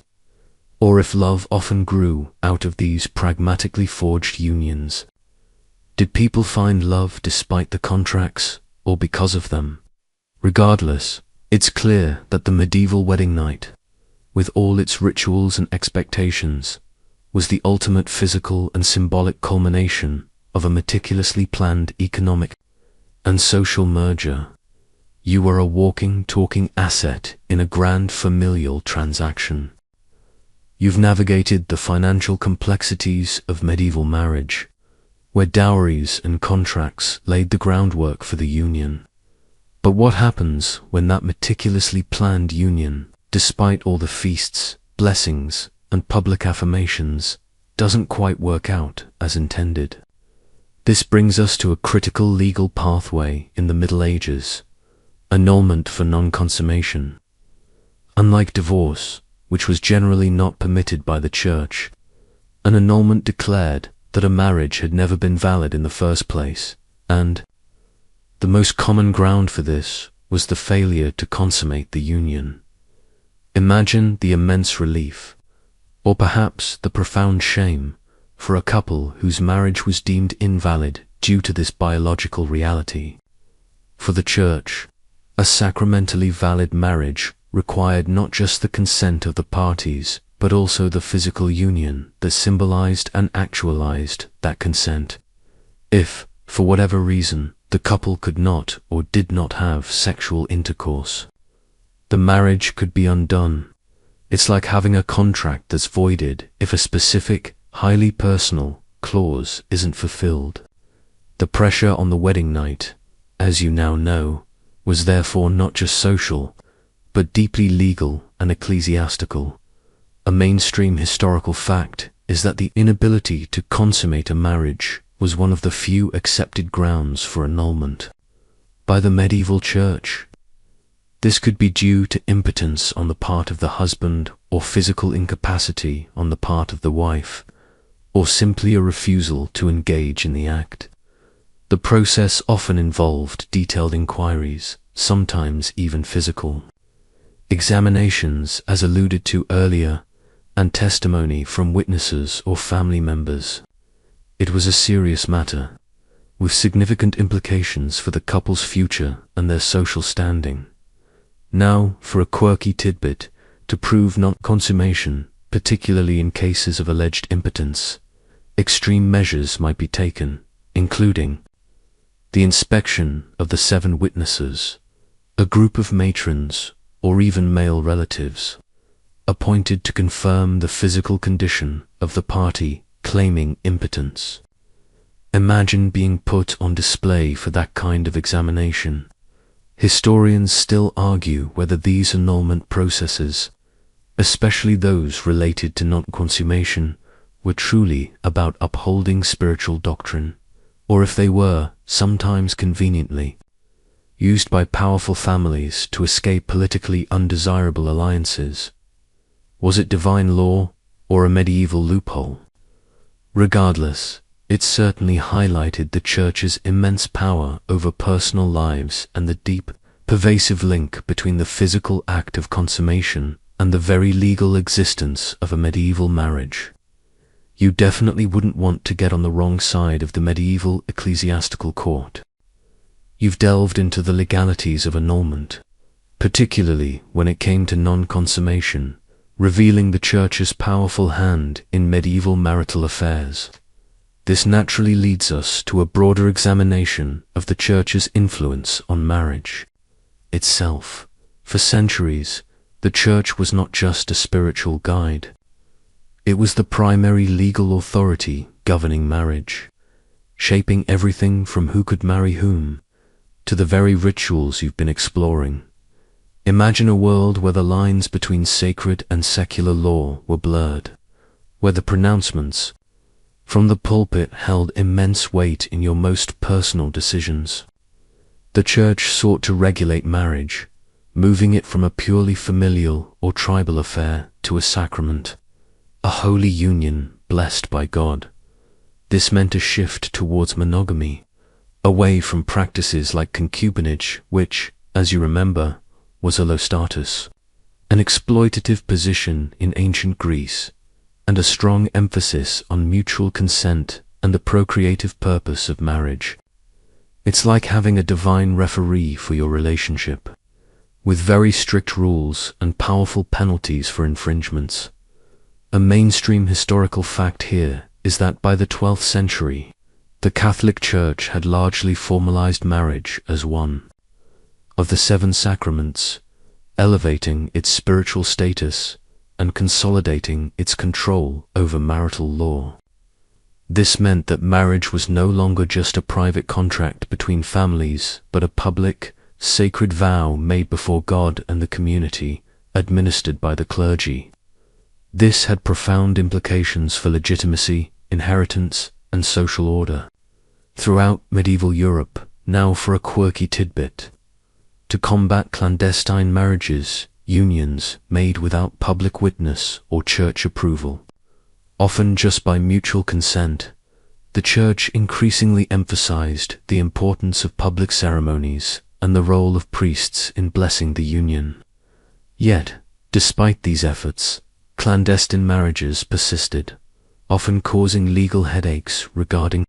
or if love often grew out of these pragmatically forged unions. Did people find love despite the contracts, or because of them? Regardless, it's clear that the medieval wedding night, with all its rituals and expectations, was the ultimate physical and symbolic culmination of a meticulously planned economic and social merger. You were a walking, talking asset in a grand familial transaction. You've navigated the financial complexities of medieval marriage, where dowries and contracts laid the groundwork for the union. But what happens when that meticulously planned union, despite all the feasts, blessings, and public affirmations, doesn't quite work out as intended? This brings us to a critical legal pathway in the Middle Ages: annulment for non-consummation. Unlike divorce, which was generally not permitted by the Church, an annulment declared that a marriage had never been valid in the first place, and the most common ground for this was the failure to consummate the union. Imagine the immense relief, or perhaps the profound shame, for a couple whose marriage was deemed invalid due to this biological reality. For the Church, a sacramentally valid marriage required not just the consent of the parties, but also the physical union that symbolized and actualized that consent. If, for whatever reason, the couple could not or did not have sexual intercourse, the marriage could be undone. It's like having a contract that's voided if a specific, highly personal clause isn't fulfilled. The pressure on the wedding night, as you now know, was therefore not just social, but deeply legal and ecclesiastical. A mainstream historical fact is that the inability to consummate a marriage was one of the few accepted grounds for annulment by the medieval Church. This could be due to impotence on the part of the husband, or physical incapacity on the part of the wife, or simply a refusal to engage in the act. The process often involved detailed inquiries, sometimes even physical examinations, as alluded to earlier, and testimony from witnesses or family members. It was a serious matter, with significant implications for the couple's future and their social standing. Now, for a quirky tidbit, to prove non-consummation, particularly in cases of alleged impotence, extreme measures might be taken, including the inspection of the 7 witnesses, a group of matrons, or even male relatives, appointed to confirm the physical condition of the party claiming impotence. Imagine being put on display for that kind of examination. Historians still argue whether these annulment processes, especially those related to non-consummation, were truly about upholding spiritual doctrine, or if they were, sometimes conveniently, used by powerful families to escape politically undesirable alliances. Was it divine law or a medieval loophole? Regardless, it certainly highlighted the Church's immense power over personal lives and the deep, pervasive link between the physical act of consummation and the very legal existence of a medieval marriage. You definitely wouldn't want to get on the wrong side of the medieval ecclesiastical court. You've delved into the legalities of annulment, particularly when it came to non-consummation, revealing the Church's powerful hand in medieval marital affairs. This naturally leads us to a broader examination of the Church's influence on marriage itself. For centuries, the Church was not just a spiritual guide. It was the primary legal authority governing marriage, shaping everything from who could marry whom to the very rituals you've been exploring. Imagine a world where the lines between sacred and secular law were blurred, where the pronouncements from the pulpit held immense weight in your most personal decisions. The Church sought to regulate marriage, moving it from a purely familial or tribal affair to a sacrament, a holy union blessed by God. This meant a shift towards monogamy, away from practices like concubinage, which, as you remember, was a low status, an exploitative position in ancient Greece, and a strong emphasis on mutual consent and the procreative purpose of marriage. It's like having a divine referee for your relationship, with very strict rules and powerful penalties for infringements. A mainstream historical fact here is that by the 12th century, the Catholic Church had largely formalized marriage as one of the 7 sacraments, elevating its spiritual status and consolidating its control over marital law. This meant that marriage was no longer just a private contract between families, but a public, sacred vow made before God and the community, administered by the clergy. This had profound implications for legitimacy, inheritance, and social order. Throughout medieval Europe, now for a quirky tidbit, to combat clandestine marriages, unions made without public witness or church approval, often just by mutual consent, the Church increasingly emphasized the importance of public ceremonies and the role of priests in blessing the union. Yet, despite these efforts, clandestine marriages persisted, often causing legal headaches regarding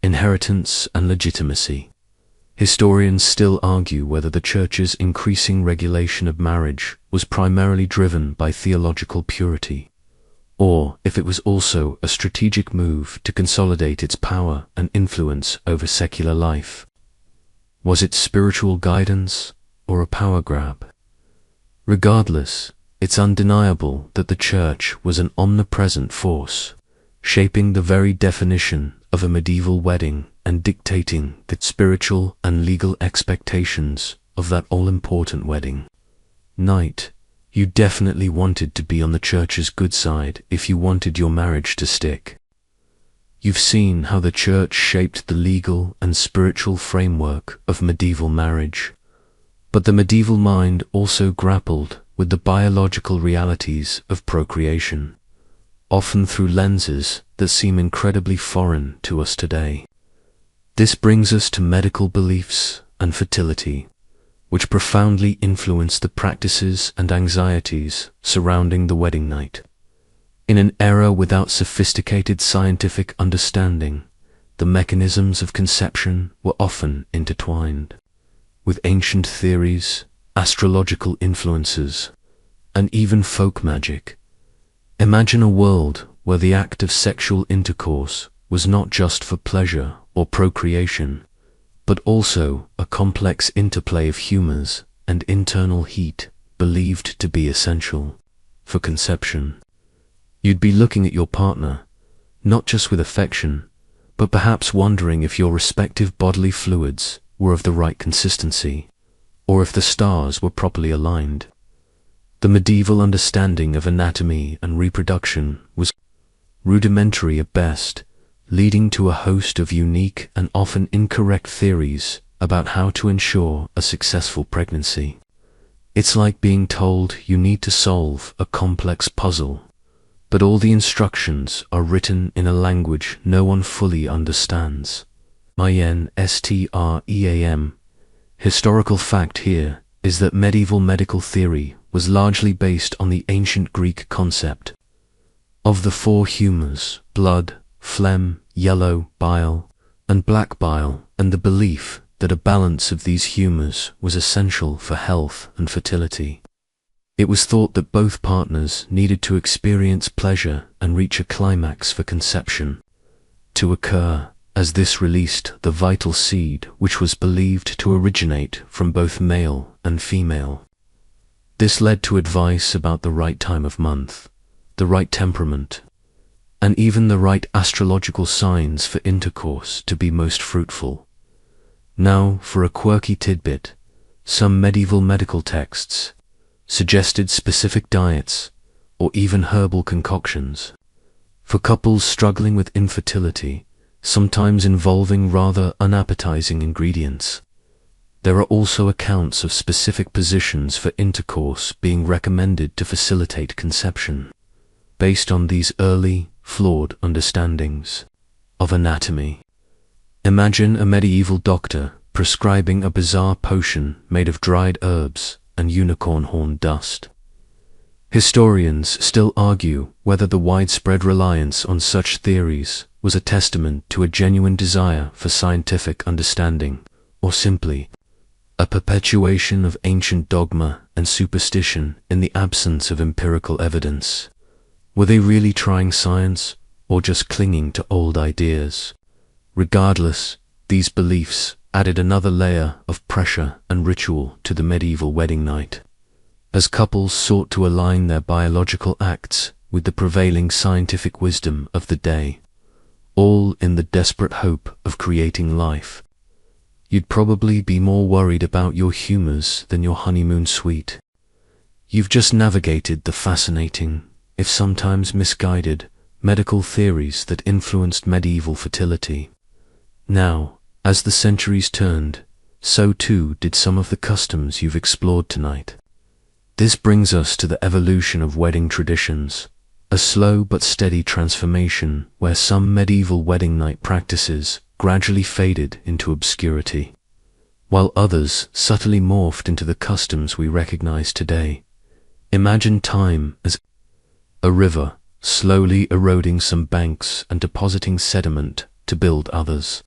inheritance and legitimacy. Historians still argue whether the Church's increasing regulation of marriage was primarily driven by theological purity, or if it was also a strategic move to consolidate its power and influence over secular life. Was it spiritual guidance or a power grab? Regardless, it's undeniable that the Church was an omnipresent force, shaping the very definition of a medieval wedding and dictating the spiritual and legal expectations of that all-important wedding night. You definitely wanted to be on the Church's good side if you wanted your marriage to stick. You've seen how the Church shaped the legal and spiritual framework of medieval marriage, but the medieval mind also grappled with the biological realities of procreation, often through lenses that seem incredibly foreign to us today. This brings us to medical beliefs and fertility, which profoundly influence the practices and anxieties surrounding the wedding night. In an era without sophisticated scientific understanding, the mechanisms of conception were often intertwined with ancient theories, astrological influences, and even folk magic. Imagine a world where the act of sexual intercourse was not just for pleasure or procreation, but also a complex interplay of humors and internal heat believed to be essential for conception. You'd be looking at your partner, not just with affection, but perhaps wondering if your respective bodily fluids were of the right consistency, or if the stars were properly aligned. The medieval understanding of anatomy and reproduction was rudimentary at best, leading to a host of unique and often incorrect theories about how to ensure a successful pregnancy. It's like being told you need to solve a complex puzzle, but all the instructions are written in a language no one fully understands. INSTREAM. Historical fact here is that medieval medical theory was largely based on the ancient Greek concept of the four humours: blood, phlegm, yellow bile, and black bile, and the belief that a balance of these humours was essential for health and fertility. It was thought that both partners needed to experience pleasure and reach a climax for conception to occur, as this released the vital seed which was believed to originate from both male and female. This led to advice about the right time of month, the right temperament, and even the right astrological signs for intercourse to be most fruitful. Now, for a quirky tidbit, some medieval medical texts suggested specific diets or even herbal concoctions for couples struggling with infertility, sometimes involving rather unappetizing ingredients. There are also accounts of specific positions for intercourse being recommended to facilitate conception, based on these early, flawed understandings of anatomy. Imagine a medieval doctor prescribing a bizarre potion made of dried herbs and unicorn horn dust. Historians still argue whether the widespread reliance on such theories was a testament to a genuine desire for scientific understanding, or simply a perpetuation of ancient dogma and superstition in the absence of empirical evidence. Were they really trying science, or just clinging to old ideas? Regardless, these beliefs added another layer of pressure and ritual to the medieval wedding night, as couples sought to align their biological acts with the prevailing scientific wisdom of the day, all in the desperate hope of creating life. You'd probably be more worried about your humours than your honeymoon suite. You've just navigated the fascinating, if sometimes misguided, medical theories that influenced medieval fertility. Now, as the centuries turned, so too did some of the customs you've explored tonight. This brings us to the evolution of wedding traditions, a slow but steady transformation where some medieval wedding night practices gradually faded into obscurity, while others subtly morphed into the customs we recognize today. Imagine time as a river, slowly eroding some banks and depositing sediment to build others.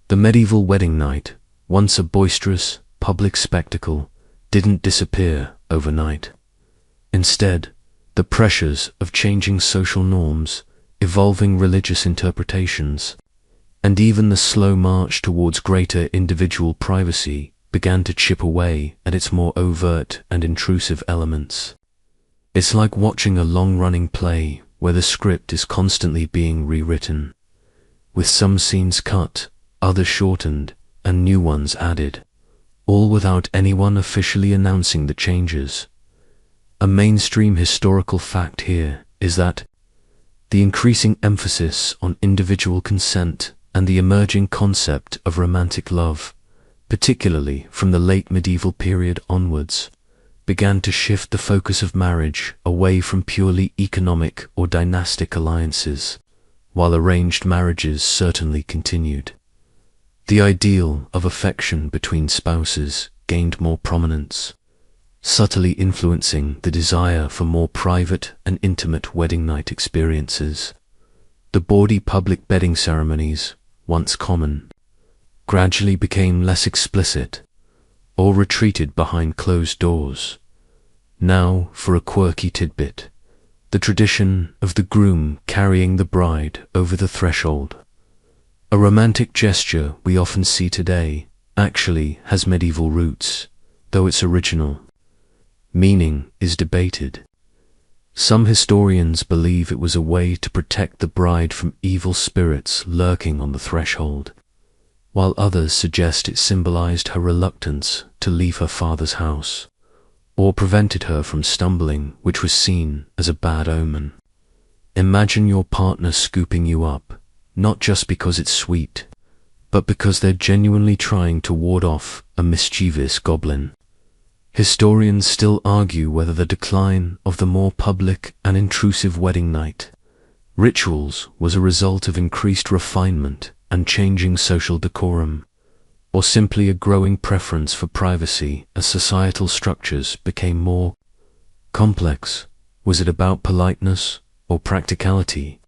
The medieval wedding night, once a boisterous, public spectacle, didn't disappear overnight. Instead, the pressures of changing social norms, evolving religious interpretations, and even the slow march towards greater individual privacy began to chip away at its more overt and intrusive elements. It's like watching a long-running play where the script is constantly being rewritten, with some scenes cut, others shortened, and new ones added, all without anyone officially announcing the changes. A mainstream historical fact here is that the increasing emphasis on individual consent and the emerging concept of romantic love, particularly from the late medieval period onwards, began to shift the focus of marriage away from purely economic or dynastic alliances, while arranged marriages certainly continued. The ideal of affection between spouses gained more prominence, subtly influencing the desire for more private and intimate wedding night experiences. The bawdy public bedding ceremonies, once common, gradually became less explicit or retreated behind closed doors. Now, for a quirky tidbit, the tradition of the groom carrying the bride over the threshold, a romantic gesture we often see today, actually has medieval roots, though its original meaning is debated. Some historians believe it was a way to protect the bride from evil spirits lurking on the threshold, while others suggest it symbolized her reluctance to leave her father's house, or prevented her from stumbling, which was seen as a bad omen. Imagine your partner scooping you up, not just because it's sweet, but because they're genuinely trying to ward off a mischievous goblin. Historians still argue whether the decline of the more public and intrusive wedding night rituals was a result of increased refinement and changing social decorum, or simply a growing preference for privacy as societal structures became more complex. Was it about politeness or practicality?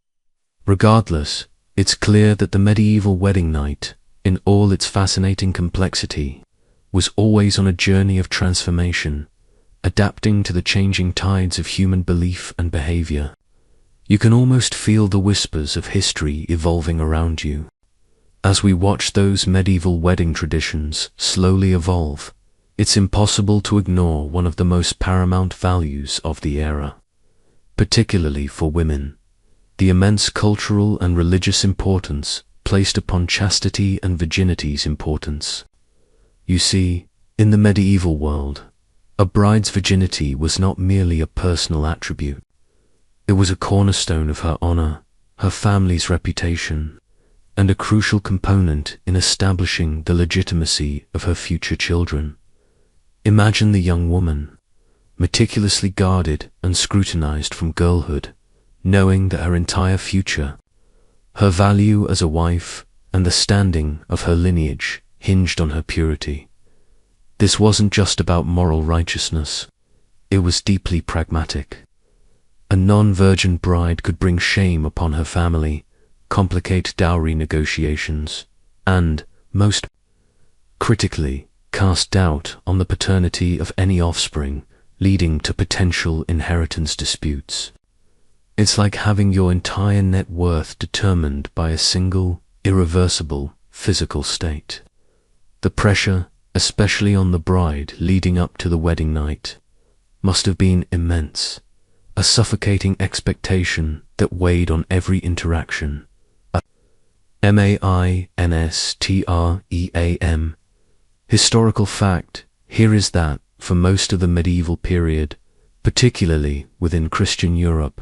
Regardless, it's clear that the medieval wedding night, in all its fascinating complexity, was always on a journey of transformation, adapting to the changing tides of human belief and behavior. You can almost feel the whispers of history evolving around you. As we watch those medieval wedding traditions slowly evolve, it's impossible to ignore one of the most paramount values of the era, particularly for women: the immense cultural and religious importance placed upon chastity and virginity's importance. You see, in the medieval world, a bride's virginity was not merely a personal attribute. It was a cornerstone of her honor, her family's reputation, and a crucial component in establishing the legitimacy of her future children. Imagine the young woman, meticulously guarded and scrutinized from girlhood, knowing that her entire future, her value as a wife, and the standing of her lineage hinged on her purity. This wasn't just about moral righteousness, it was deeply pragmatic. A non-virgin bride could bring shame upon her family, complicate dowry negotiations, and, most critically, cast doubt on the paternity of any offspring, leading to potential inheritance disputes. It's like having your entire net worth determined by a single, irreversible, physical state. The pressure, especially on the bride leading up to the wedding night, must have been immense, a suffocating expectation that weighed on every interaction. Mainstream. Historical fact here is that, for most of the medieval period, particularly within Christian Europe,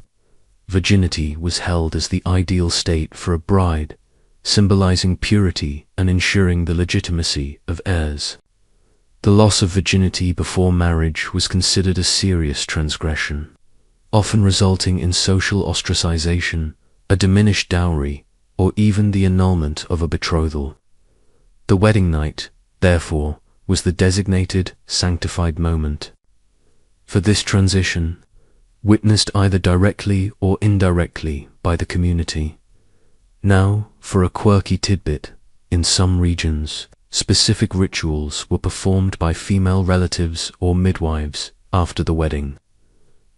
virginity was held as the ideal state for a bride, symbolizing purity and ensuring the legitimacy of heirs. The loss of virginity before marriage was considered a serious transgression, often resulting in social ostracization, a diminished dowry, or even the annulment of a betrothal. The wedding night, therefore, was the designated, sanctified moment. For this transition, witnessed either directly or indirectly by the community. Now, for a quirky tidbit, in some regions, specific rituals were performed by female relatives or midwives after the wedding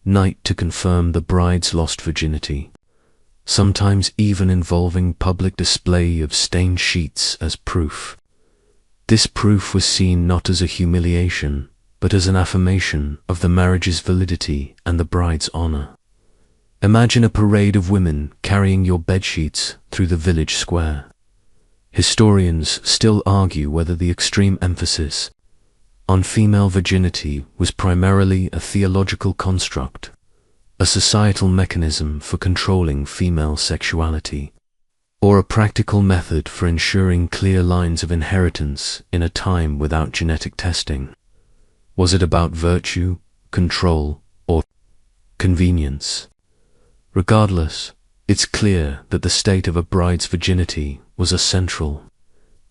night to confirm the bride's lost virginity, sometimes even involving public display of stained sheets as proof. This proof was seen not as a humiliation, but as an affirmation of the marriage's validity and the bride's honor. Imagine a parade of women carrying your bedsheets through the village square. Historians still argue whether the extreme emphasis on female virginity was primarily a theological construct, a societal mechanism for controlling female sexuality, or a practical method for ensuring clear lines of inheritance in a time without genetic testing. Was it about virtue, control, or convenience? Regardless, it's clear that the state of a bride's virginity was a central,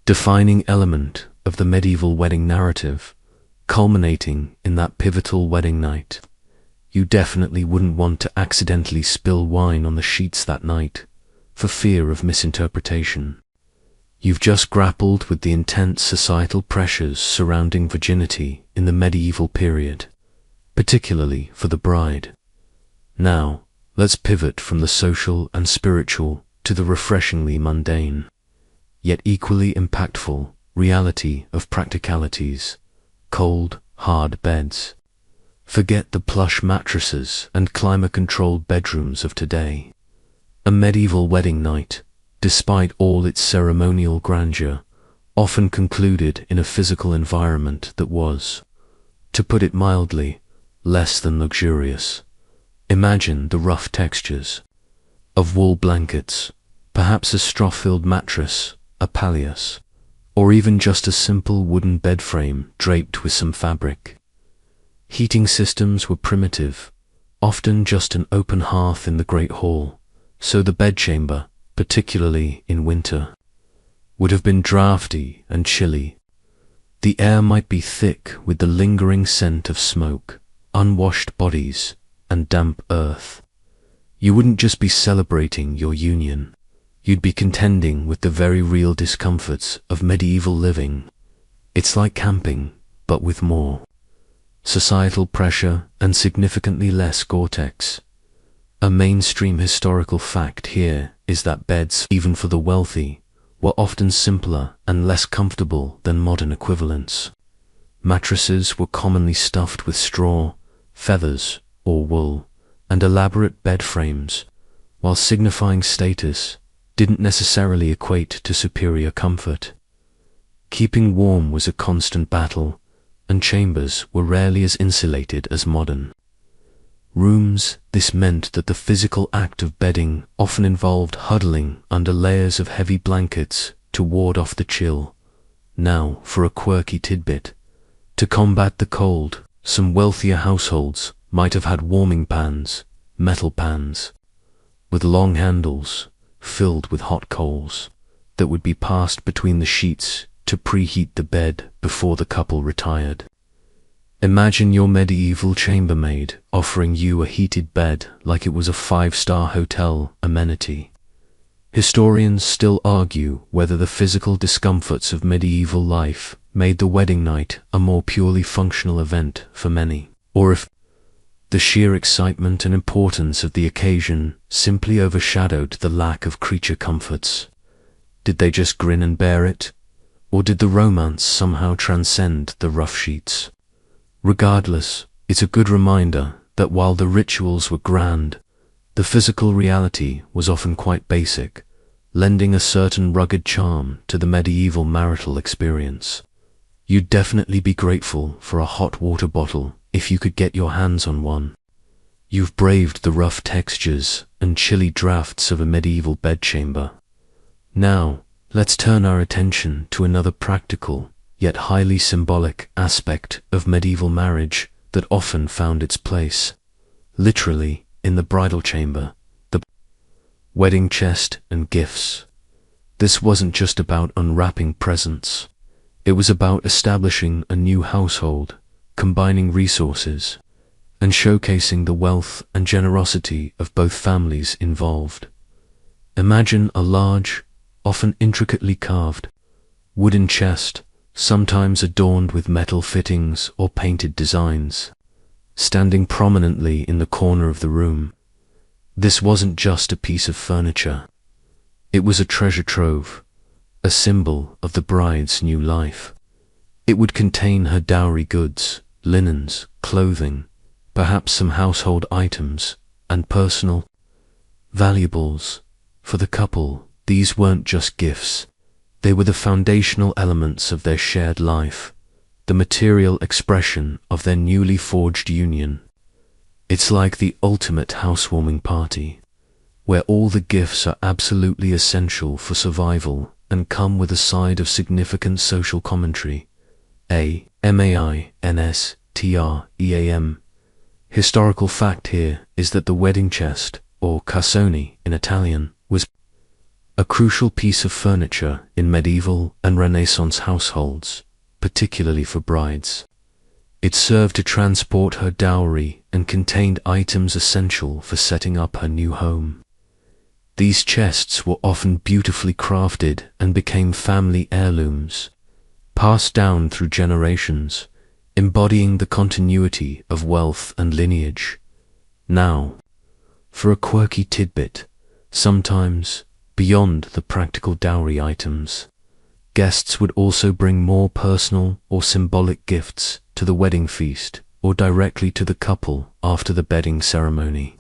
defining element of the medieval wedding narrative, culminating in that pivotal wedding night. You definitely wouldn't want to accidentally spill wine on the sheets that night, for fear of misinterpretation. You've just grappled with the intense societal pressures surrounding virginity in the medieval period, particularly for the bride. Now, let's pivot from the social and spiritual to the refreshingly mundane, yet equally impactful, reality of practicalities: cold, hard beds. Forget the plush mattresses and climate-controlled bedrooms of today. A medieval wedding night, despite all its ceremonial grandeur, often concluded in a physical environment that was, to put it mildly, less than luxurious. Imagine the rough textures of wool blankets, perhaps a straw-filled mattress, a palliasse, or even just a simple wooden bed frame draped with some fabric. Heating systems were primitive, often just an open hearth in the great hall, so the bedchamber, particularly in winter, would have been draughty and chilly. The air might be thick with the lingering scent of smoke, unwashed bodies, and damp earth. You wouldn't just be celebrating your union. You'd be contending with the very real discomforts of medieval living. It's like camping, but with more societal pressure and significantly less Gore-Tex. A mainstream historical fact here is that beds, even for the wealthy, were often simpler and less comfortable than modern equivalents. Mattresses were commonly stuffed with straw, feathers, or wool, and elaborate bed frames, while signifying status, didn't necessarily equate to superior comfort. Keeping warm was a constant battle, and chambers were rarely as insulated as modern rooms. This meant that the physical act of bedding often involved huddling under layers of heavy blankets to ward off the chill. Now, for a quirky tidbit, to combat the cold, some wealthier households might have had warming pans, metal pans, with long handles filled with hot coals that would be passed between the sheets to preheat the bed before the couple retired. Imagine your medieval chambermaid offering you a heated bed like it was a 5-star hotel amenity. Historians still argue whether the physical discomforts of medieval life made the wedding night a more purely functional event for many, or if the sheer excitement and importance of the occasion simply overshadowed the lack of creature comforts. Did they just grin and bear it? Or did the romance somehow transcend the rough sheets? Regardless, it's a good reminder that while the rituals were grand, the physical reality was often quite basic, lending a certain rugged charm to the medieval marital experience. You'd definitely be grateful for a hot water bottle if you could get your hands on one. You've braved the rough textures and chilly drafts of a medieval bedchamber. Now, let's turn our attention to another practical, yet highly symbolic aspect of medieval marriage that often found its place, literally, in the bridal chamber, the wedding chest and gifts. This wasn't just about unwrapping presents. It was about establishing a new household, combining resources, and showcasing the wealth and generosity of both families involved. Imagine a large, often intricately carved, wooden chest, sometimes adorned with metal fittings or painted designs, standing prominently in the corner of the room. This wasn't just a piece of furniture. It was a treasure trove, a symbol of the bride's new life. It would contain her dowry goods, linens, clothing, perhaps some household items, and personal valuables. For the couple, these weren't just gifts. They were the foundational elements of their shared life, the material expression of their newly forged union. It's like the ultimate housewarming party, where all the gifts are absolutely essential for survival and come with a side of significant social commentary. A-M-A-I-N-S-T-R-E-A-M. Historical fact here is that the wedding chest, or cassone in Italian, was a crucial piece of furniture in medieval and Renaissance households, particularly for brides. It served to transport her dowry and contained items essential for setting up her new home. These chests were often beautifully crafted and became family heirlooms, passed down through generations, embodying the continuity of wealth and lineage. Now, for a quirky tidbit, sometimes, beyond the practical dowry items, guests would also bring more personal or symbolic gifts to the wedding feast or directly to the couple after the bedding ceremony.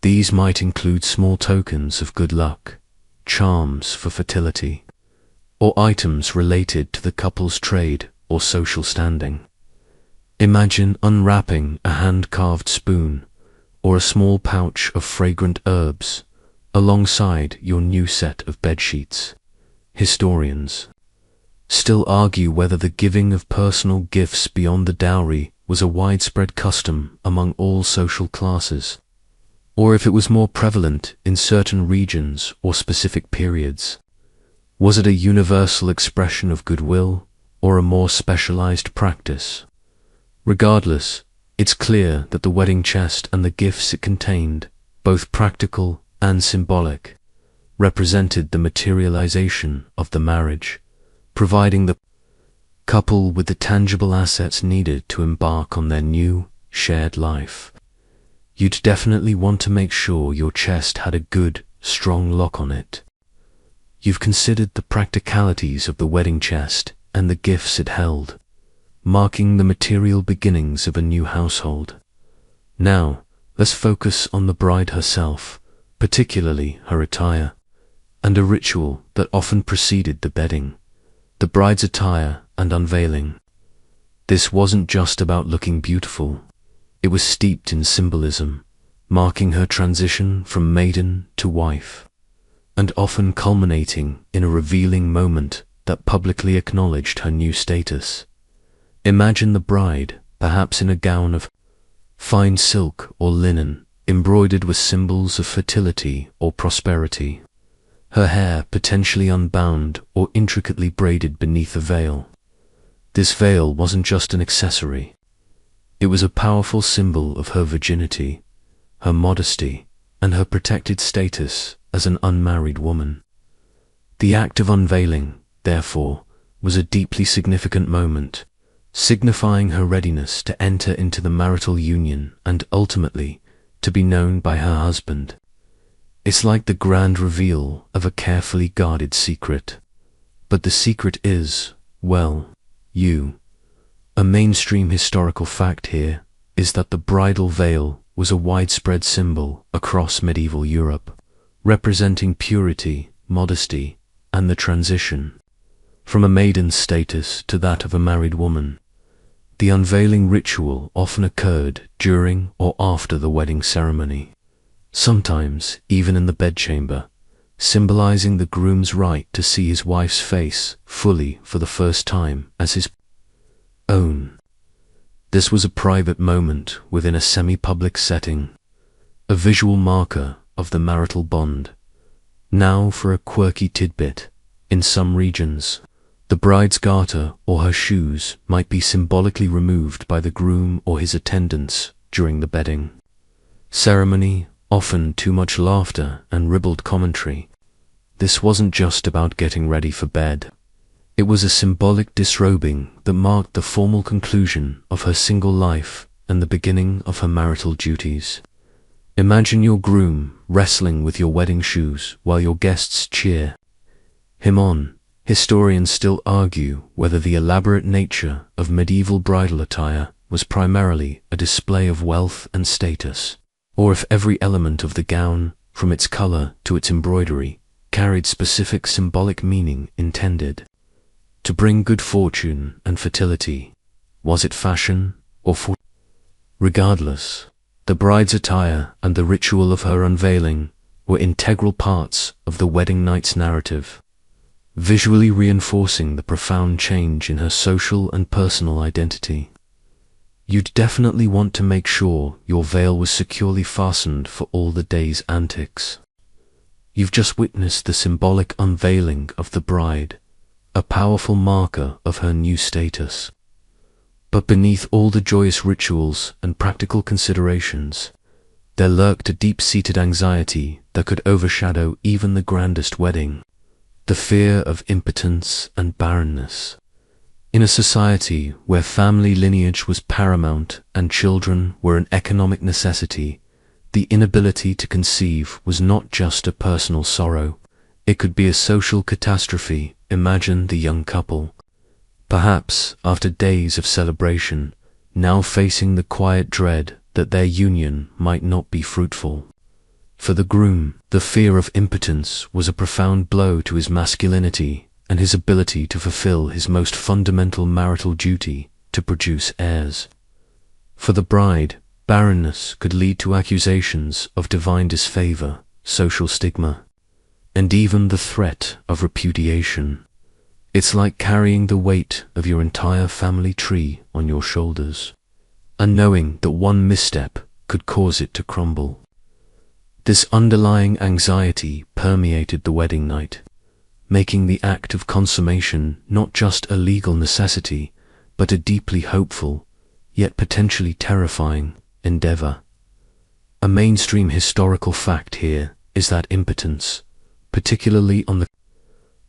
These might include small tokens of good luck, charms for fertility, or items related to the couple's trade or social standing. Imagine unwrapping a hand-carved spoon or a small pouch of fragrant herbs alongside your new set of bedsheets. Historians still argue whether the giving of personal gifts beyond the dowry was a widespread custom among all social classes, or if it was more prevalent in certain regions or specific periods. Was it a universal expression of goodwill or a more specialized practice? Regardless, it's clear that the wedding chest and the gifts it contained, both practical and symbolic, represented the materialization of the marriage, providing the couple with the tangible assets needed to embark on their new, shared life. You'd definitely want to make sure your chest had a good, strong lock on it. You've considered the practicalities of the wedding chest and the gifts it held, marking the material beginnings of a new household. Now, let's focus on the bride herself, particularly her attire, and a ritual that often preceded the bedding: the bride's attire and unveiling. This wasn't just about looking beautiful. It was steeped in symbolism, marking her transition from maiden to wife, and often culminating in a revealing moment that publicly acknowledged her new status. Imagine the bride, perhaps in a gown of fine silk or linen, embroidered with symbols of fertility or prosperity, her hair potentially unbound or intricately braided beneath a veil. This veil wasn't just an accessory. It was a powerful symbol of her virginity, her modesty, and her protected status as an unmarried woman. The act of unveiling, therefore, was a deeply significant moment, signifying her readiness to enter into the marital union and ultimately to be known by her husband. It's like the grand reveal of a carefully guarded secret. But the secret is, well, you. A mainstream historical fact here is that the bridal veil was a widespread symbol across medieval Europe, representing purity, modesty, and the transition from a maiden's status to that of a married woman. The unveiling ritual often occurred during or after the wedding ceremony, sometimes even in the bedchamber, symbolizing the groom's right to see his wife's face fully for the first time as his own. This was a private moment within a semi-public setting, a visual marker of the marital bond. Now for a quirky tidbit. In some regions, the bride's garter or her shoes might be symbolically removed by the groom or his attendants during the bedding ceremony, often too much laughter and ribald commentary. This wasn't just about getting ready for bed. It was a symbolic disrobing that marked the formal conclusion of her single life and the beginning of her marital duties. Imagine your groom wrestling with your wedding shoes while your guests cheer him on. Historians still argue whether the elaborate nature of medieval bridal attire was primarily a display of wealth and status, or if every element of the gown, from its color to its embroidery, carried specific symbolic meaning intended to bring good fortune and fertility. Was it fashion or for? Regardless, the bride's attire and the ritual of her unveiling were integral parts of the wedding night's narrative, visually reinforcing the profound change in her social and personal identity. You'd definitely want to make sure your veil was securely fastened for all the day's antics. You've just witnessed the symbolic unveiling of the bride, a powerful marker of her new status. But beneath all the joyous rituals and practical considerations, there lurked a deep-seated anxiety that could overshadow even the grandest wedding: the fear of impotence and barrenness. In a society where family lineage was paramount and children were an economic necessity, the inability to conceive was not just a personal sorrow, it could be a social catastrophe. Imagine the young couple, perhaps after days of celebration, now facing the quiet dread that their union might not be fruitful. For the groom, the fear of impotence was a profound blow to his masculinity and his ability to fulfill his most fundamental marital duty, to produce heirs. For the bride, barrenness could lead to accusations of divine disfavor, social stigma, and even the threat of repudiation. It's like carrying the weight of your entire family tree on your shoulders, and knowing that one misstep could cause it to crumble. This underlying anxiety permeated the wedding night, making the act of consummation not just a legal necessity, but a deeply hopeful, yet potentially terrifying, endeavor. A mainstream historical fact here is that impotence, particularly on the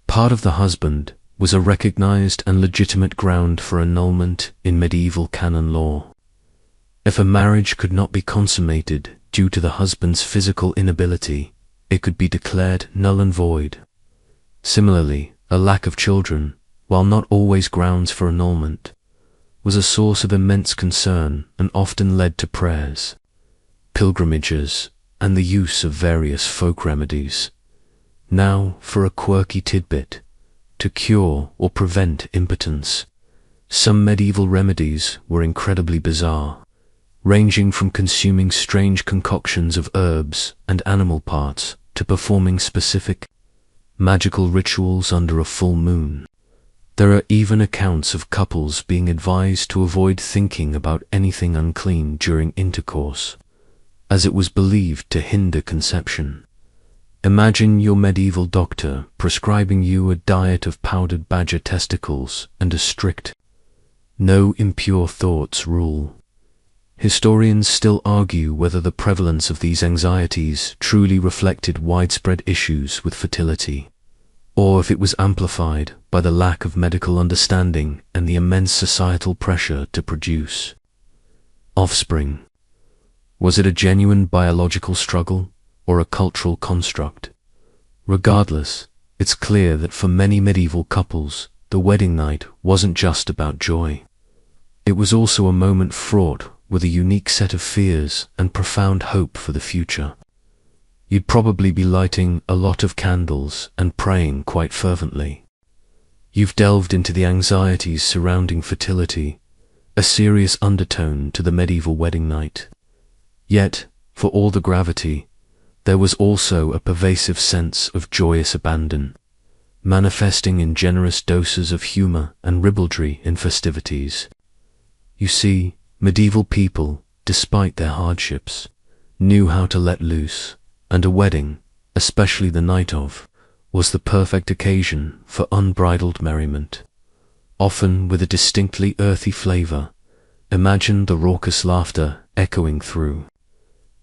part of the husband, was a recognized and legitimate ground for annulment in medieval canon law. If a marriage could not be consummated due to the husband's physical inability, it could be declared null and void. Similarly, a lack of children, while not always grounds for annulment, was a source of immense concern and often led to prayers, pilgrimages, and the use of various folk remedies. Now, for a quirky tidbit, to cure or prevent impotence, some medieval remedies were incredibly bizarre, ranging from consuming strange concoctions of herbs and animal parts to performing specific magical rituals under a full moon. There are even accounts of couples being advised to avoid thinking about anything unclean during intercourse, as it was believed to hinder conception. Imagine your medieval doctor prescribing you a diet of powdered badger testicles and a strict no impure thoughts rule. Historians still argue whether the prevalence of these anxieties truly reflected widespread issues with fertility, or if it was amplified by the lack of medical understanding and the immense societal pressure to produce offspring. Was it a genuine biological struggle or a cultural construct? Regardless, it's clear that for many medieval couples, the wedding night wasn't just about joy. It was also a moment fraught with a unique set of fears and profound hope for the future. You'd probably be lighting a lot of candles and praying quite fervently. You've delved into the anxieties surrounding fertility, a serious undertone to the medieval wedding night. Yet, for all the gravity, there was also a pervasive sense of joyous abandon, manifesting in generous doses of humor and ribaldry in festivities. You see, medieval people, despite their hardships, knew how to let loose, and a wedding, especially the night of, was the perfect occasion for unbridled merriment. Often with a distinctly earthy flavor, imagine the raucous laughter echoing through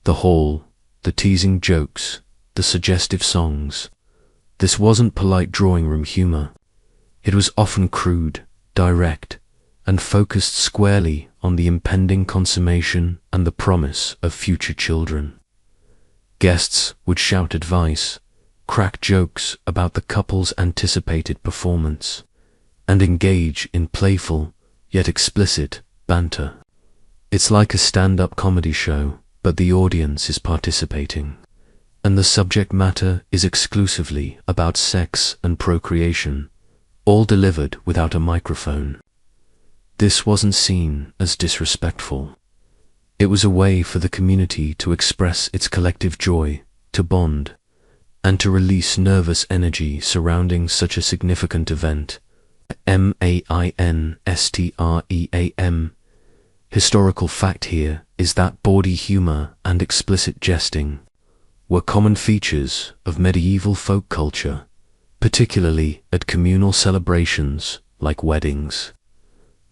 the hall, the teasing jokes, the suggestive songs. This wasn't polite drawing room humor. It was often crude, direct, and focused squarely on the impending consummation and the promise of future children. Guests would shout advice, crack jokes about the couple's anticipated performance, and engage in playful, yet explicit, banter. It's like a stand-up comedy show, but the audience is participating, and the subject matter is exclusively about sex and procreation, all delivered without a microphone. This wasn't seen as disrespectful. It was a way for the community to express its collective joy, to bond, and to release nervous energy surrounding such a significant event. mainstream. Historical fact here is that bawdy humor and explicit jesting were common features of medieval folk culture, particularly at communal celebrations like weddings.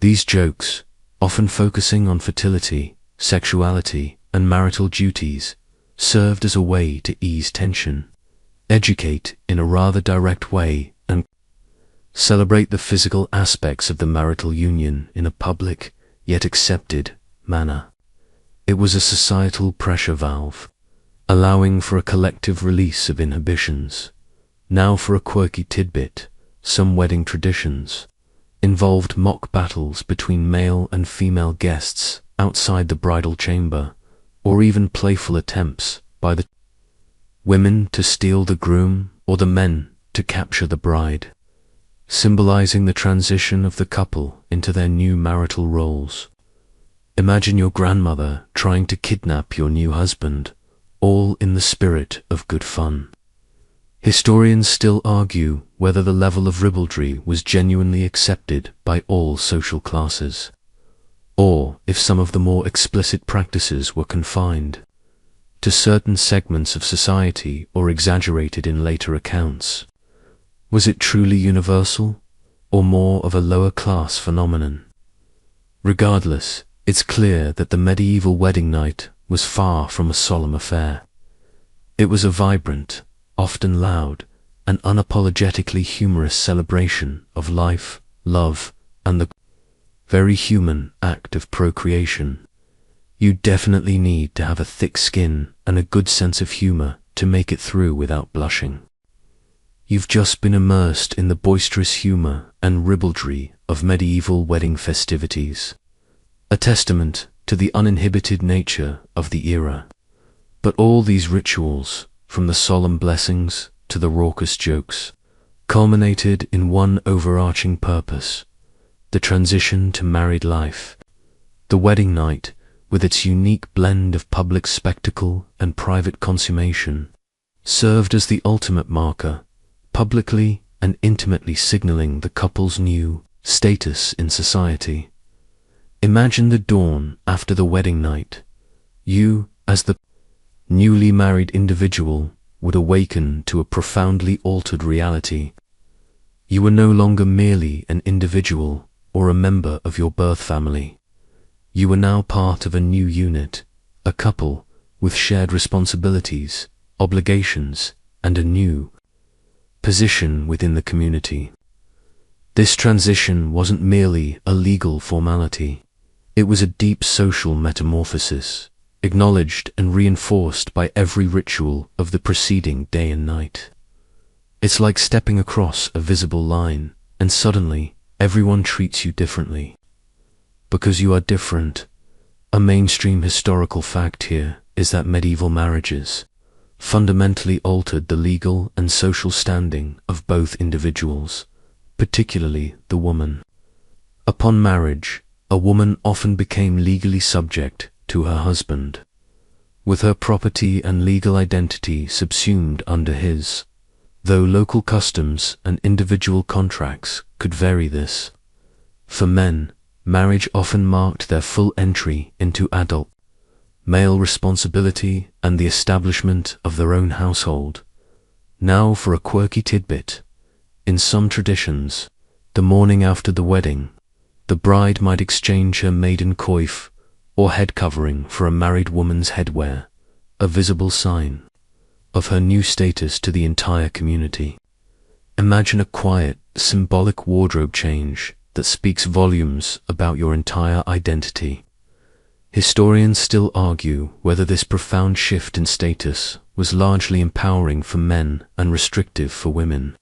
These jokes, often focusing on fertility, sexuality, and marital duties, served as a way to ease tension, educate in a rather direct way, and celebrate the physical aspects of the marital union in a public, yet accepted, manner. It was a societal pressure valve, allowing for a collective release of inhibitions. Now for a quirky tidbit, some wedding traditions involved mock battles between male and female guests outside the bridal chamber, or even playful attempts by the women to steal the groom or the men to capture the bride, symbolizing the transition of the couple into their new marital roles. Imagine your grandmother trying to kidnap your new husband, all in the spirit of good fun. Historians still argue whether the level of ribaldry was genuinely accepted by all social classes, or if some of the more explicit practices were confined to certain segments of society or exaggerated in later accounts. Was it truly universal, or more of a lower-class phenomenon? Regardless, it's clear that the medieval wedding night was far from a solemn affair. It was a vibrant, often loud, and unapologetically humorous celebration of life, love, and the very human act of procreation. You definitely need to have a thick skin and a good sense of humor to make it through without blushing. You've just been immersed in the boisterous humor and ribaldry of medieval wedding festivities, a testament to the uninhibited nature of the era. But all these rituals, from the solemn blessings to the raucous jokes, culminated in one overarching purpose: the transition to married life. The wedding night, with its unique blend of public spectacle and private consummation, served as the ultimate marker, publicly and intimately signaling the couple's new status in society. Imagine the dawn after the wedding night. You, as the newly married individual, would awaken to a profoundly altered reality. You were no longer merely an individual or a member of your birth family. You were now part of a new unit, a couple with shared responsibilities, obligations, and a new position within the community. This transition wasn't merely a legal formality. It was a deep social metamorphosis, acknowledged and reinforced by every ritual of the preceding day and night. It's like stepping across a visible line, and suddenly everyone treats you differently. Because you are different. A mainstream historical fact here is that medieval marriages fundamentally altered the legal and social standing of both individuals, particularly the woman. Upon marriage, a woman often became legally subject to her husband, with her property and legal identity subsumed under his, though local customs and individual contracts could vary this. For men, marriage often marked their full entry into adult male responsibility and the establishment of their own household. Now for a quirky tidbit. In some traditions, the morning after the wedding, the bride might exchange her maiden coif or head covering for a married woman's headwear, a visible sign of her new status to the entire community. Imagine a quiet, symbolic wardrobe change that speaks volumes about your entire identity. Historians still argue whether this profound shift in status was largely empowering for men and restrictive for women,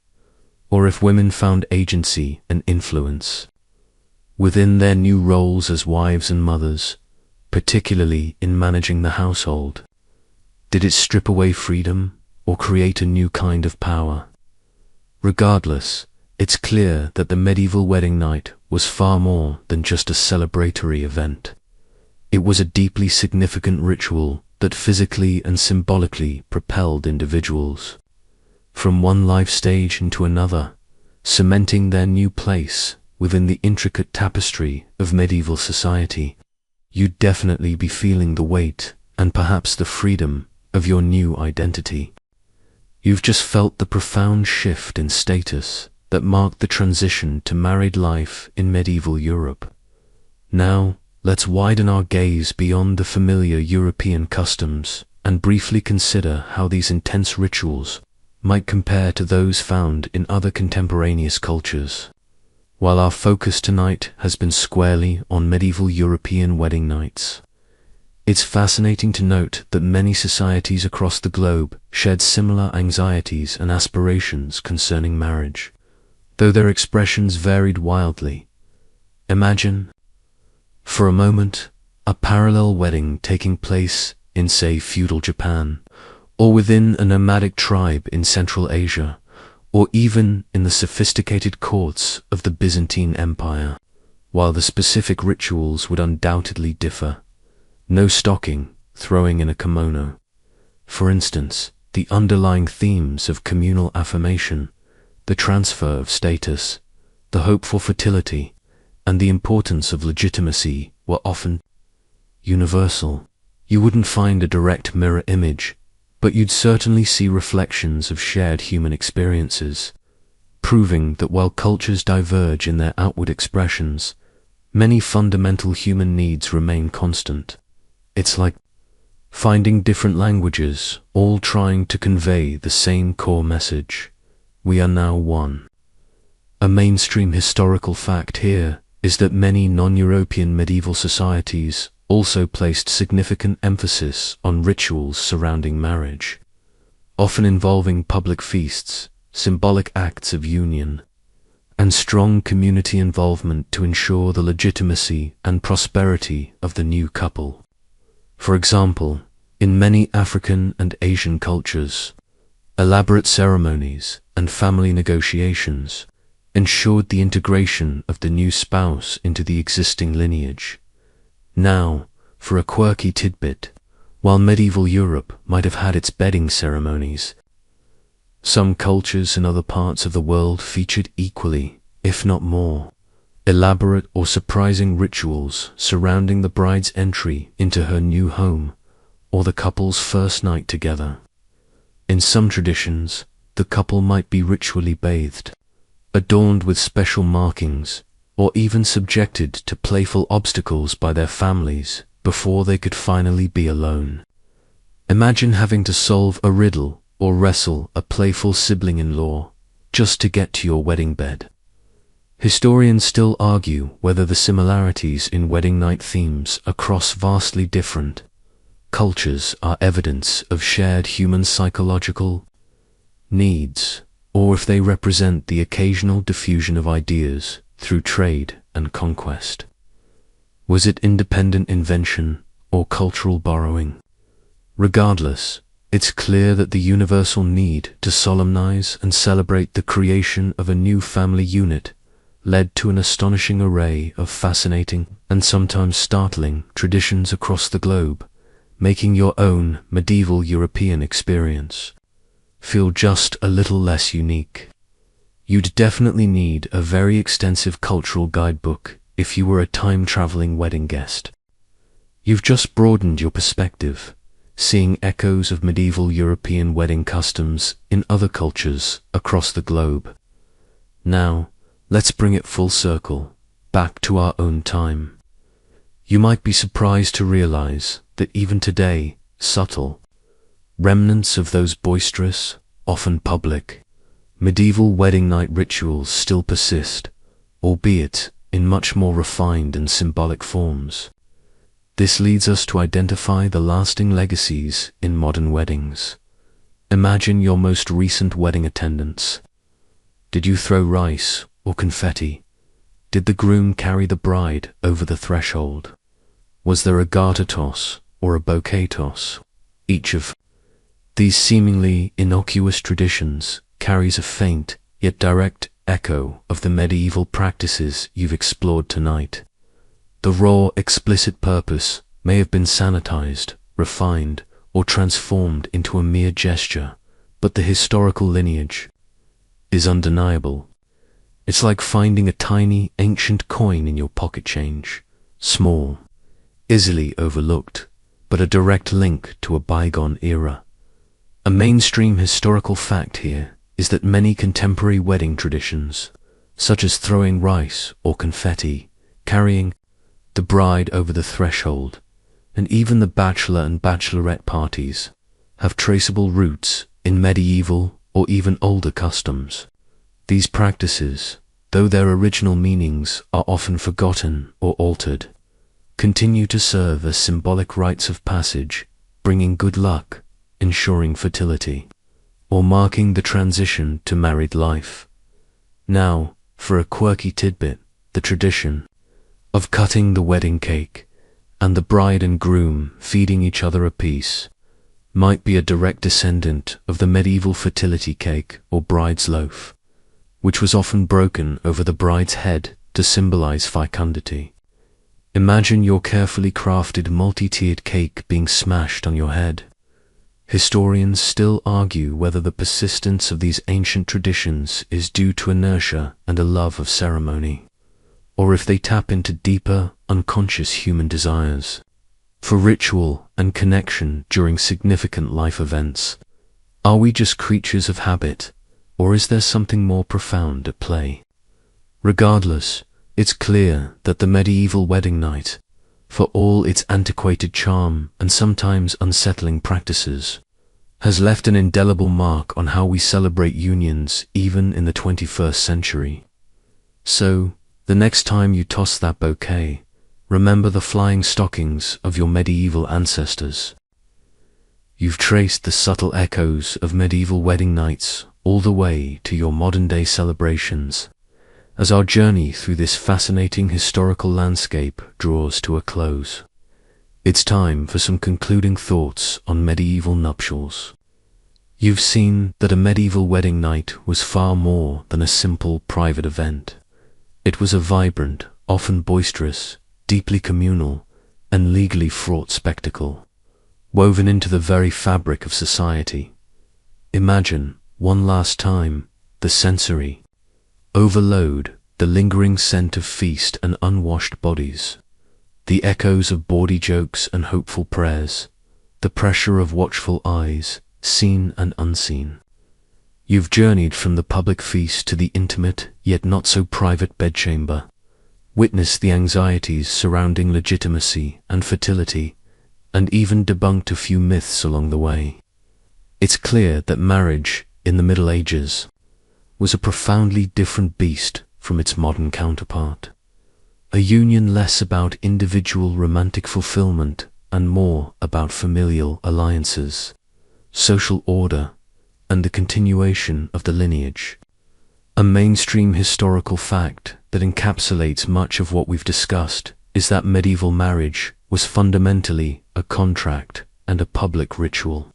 or if women found agency and influence within their new roles as wives and mothers, particularly in managing the household. Did it strip away freedom or create a new kind of power? Regardless, it's clear that the medieval wedding night was far more than just a celebratory event. It was a deeply significant ritual that physically and symbolically propelled individuals from one life stage into another, cementing their new place within the intricate tapestry of medieval society. You'd definitely be feeling the weight and perhaps the freedom of your new identity. You've just felt the profound shift in status that marked the transition to married life in medieval Europe. Now, let's widen our gaze beyond the familiar European customs and briefly consider how these intense rituals might compare to those found in other contemporaneous cultures. While our focus tonight has been squarely on medieval European wedding nights, it's fascinating to note that many societies across the globe shared similar anxieties and aspirations concerning marriage, though their expressions varied wildly. Imagine, for a moment, a parallel wedding taking place in, say, feudal Japan, or within a nomadic tribe in Central Asia, or even in the sophisticated courts of the Byzantine Empire. While the specific rituals would undoubtedly differ, no stocking, throwing in a kimono, for instance, the underlying themes of communal affirmation, The transfer of status, the hope for fertility, and the importance of legitimacy were often universal. You wouldn't find a direct mirror image, but you'd certainly see reflections of shared human experiences, proving that while cultures diverge in their outward expressions, many fundamental human needs remain constant. It's like finding different languages, all trying to convey the same core message. We are now one. A mainstream historical fact here is that many non-European medieval societies also placed significant emphasis on rituals surrounding marriage, often involving public feasts, symbolic acts of union, and strong community involvement to ensure the legitimacy and prosperity of the new couple. For example, in many African and Asian cultures, elaborate ceremonies and family negotiations ensured the integration of the new spouse into the existing lineage. Now, for a quirky tidbit, while medieval Europe might have had its bedding ceremonies, some cultures in other parts of the world featured equally, if not more, elaborate or surprising rituals surrounding the bride's entry into her new home or the couple's first night together. In some traditions, the couple might be ritually bathed, adorned with special markings, or even subjected to playful obstacles by their families before they could finally be alone. Imagine having to solve a riddle or wrestle a playful sibling-in-law just to get to your wedding bed. Historians still argue whether the similarities in wedding night themes across vastly different cultures are evidence of shared human psychological needs, or if they represent the occasional diffusion of ideas through trade and conquest. Was it independent invention or cultural borrowing? Regardless, it's clear that the universal need to solemnize and celebrate the creation of a new family unit led to an astonishing array of fascinating and sometimes startling traditions across the globe, making your own medieval European experience feel just a little less unique. You'd definitely need a very extensive cultural guidebook if you were a time-traveling wedding guest. You've just broadened your perspective, seeing echoes of medieval European wedding customs in other cultures across the globe. Now, let's bring it full circle, back to our own time. You might be surprised to realize that even today, subtle remnants of those boisterous, often public, medieval wedding night rituals still persist, albeit in much more refined and symbolic forms. This leads us to identify the lasting legacies in modern weddings. Imagine your most recent wedding attendance. Did you throw rice or confetti? Did the groom carry the bride over the threshold? Was there a garter toss or a bouquet toss? Each of these seemingly innocuous traditions carries a faint yet direct echo of the medieval practices you've explored tonight. The raw, explicit purpose may have been sanitized, refined, or transformed into a mere gesture, but the historical lineage is undeniable. It's like finding a tiny, ancient coin in your pocket change, small, easily overlooked, but a direct link to a bygone era. A mainstream historical fact here is that many contemporary wedding traditions, such as throwing rice or confetti, carrying the bride over the threshold, and even the bachelor and bachelorette parties, have traceable roots in medieval or even older customs. These practices, though their original meanings are often forgotten or altered, continue to serve as symbolic rites of passage, bringing good luck, ensuring fertility, or marking the transition to married life. Now, for a quirky tidbit, the tradition of cutting the wedding cake and the bride and groom feeding each other a piece might be a direct descendant of the medieval fertility cake or bride's loaf, which was often broken over the bride's head to symbolize fecundity. Imagine your carefully crafted multi-tiered cake being smashed on your head. Historians still argue whether the persistence of these ancient traditions is due to inertia and a love of ceremony, or if they tap into deeper, unconscious human desires for ritual and connection during significant life events. Are we just creatures of habit, or is there something more profound at play? Regardless, it's clear that the medieval wedding night, for all its antiquated charm and sometimes unsettling practices, has left an indelible mark on how we celebrate unions even in the 21st century. So, the next time you toss that bouquet, remember the flying stockings of your medieval ancestors. You've traced the subtle echoes of medieval wedding nights all the way to your modern-day celebrations, as our journey through this fascinating historical landscape draws to a close. It's time for some concluding thoughts on medieval nuptials. You've seen that a medieval wedding night was far more than a simple private event. It was a vibrant, often boisterous, deeply communal, and legally fraught spectacle, woven into the very fabric of society. Imagine, one last time, the sensory overload, the lingering scent of feast and unwashed bodies, the echoes of bawdy jokes and hopeful prayers, the pressure of watchful eyes, seen and unseen. You've journeyed from the public feast to the intimate yet not so private bedchamber, witnessed the anxieties surrounding legitimacy and fertility, and even debunked a few myths along the way. It's clear that marriage in the Middle Ages was a profoundly different beast from its modern counterpart. A union less about individual romantic fulfillment and more about familial alliances, social order, and the continuation of the lineage. A mainstream historical fact that encapsulates much of what we've discussed is that medieval marriage was fundamentally a contract and a public ritual,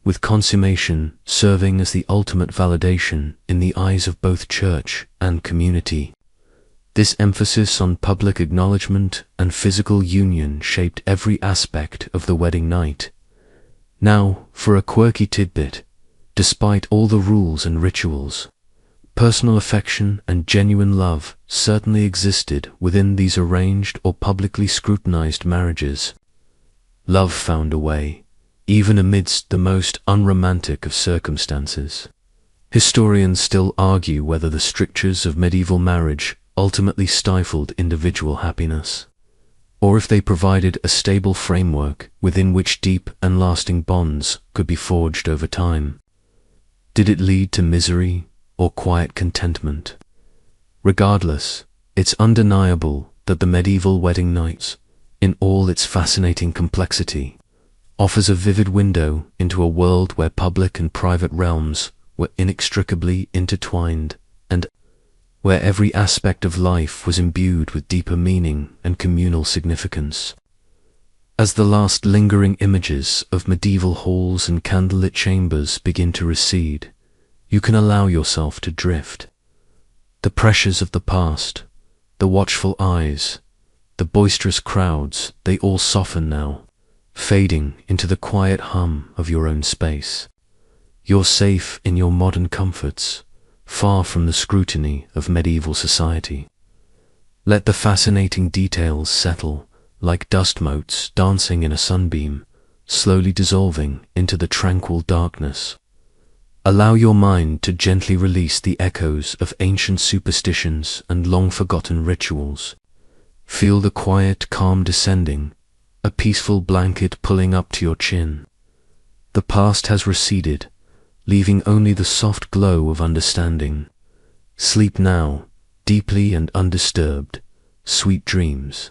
with consummation serving as the ultimate validation in the eyes of both church and community. This emphasis on public acknowledgement and physical union shaped every aspect of the wedding night. Now, for a quirky tidbit, despite all the rules and rituals, personal affection and genuine love certainly existed within these arranged or publicly scrutinized marriages. Love found a way, even amidst the most unromantic of circumstances. Historians still argue whether the strictures of medieval marriage ultimately stifled individual happiness, or if they provided a stable framework within which deep and lasting bonds could be forged over time. Did it lead to misery or quiet contentment? Regardless, it's undeniable that the medieval wedding night, in all its fascinating complexity, offers a vivid window into a world where public and private realms were inextricably intertwined and where every aspect of life was imbued with deeper meaning and communal significance. As the last lingering images of medieval halls and candlelit chambers begin to recede, you can allow yourself to drift. The pressures of the past, the watchful eyes, the boisterous crowds, they all soften now, fading into the quiet hum of your own space. You're safe in your modern comforts, far from the scrutiny of medieval society. Let the fascinating details settle, like dust motes dancing in a sunbeam, slowly dissolving into the tranquil darkness. Allow your mind to gently release the echoes of ancient superstitions and long-forgotten rituals. Feel the quiet calm descending, a peaceful blanket pulling up to your chin. The past has receded, leaving only the soft glow of understanding. Sleep now, deeply and undisturbed. Sweet dreams.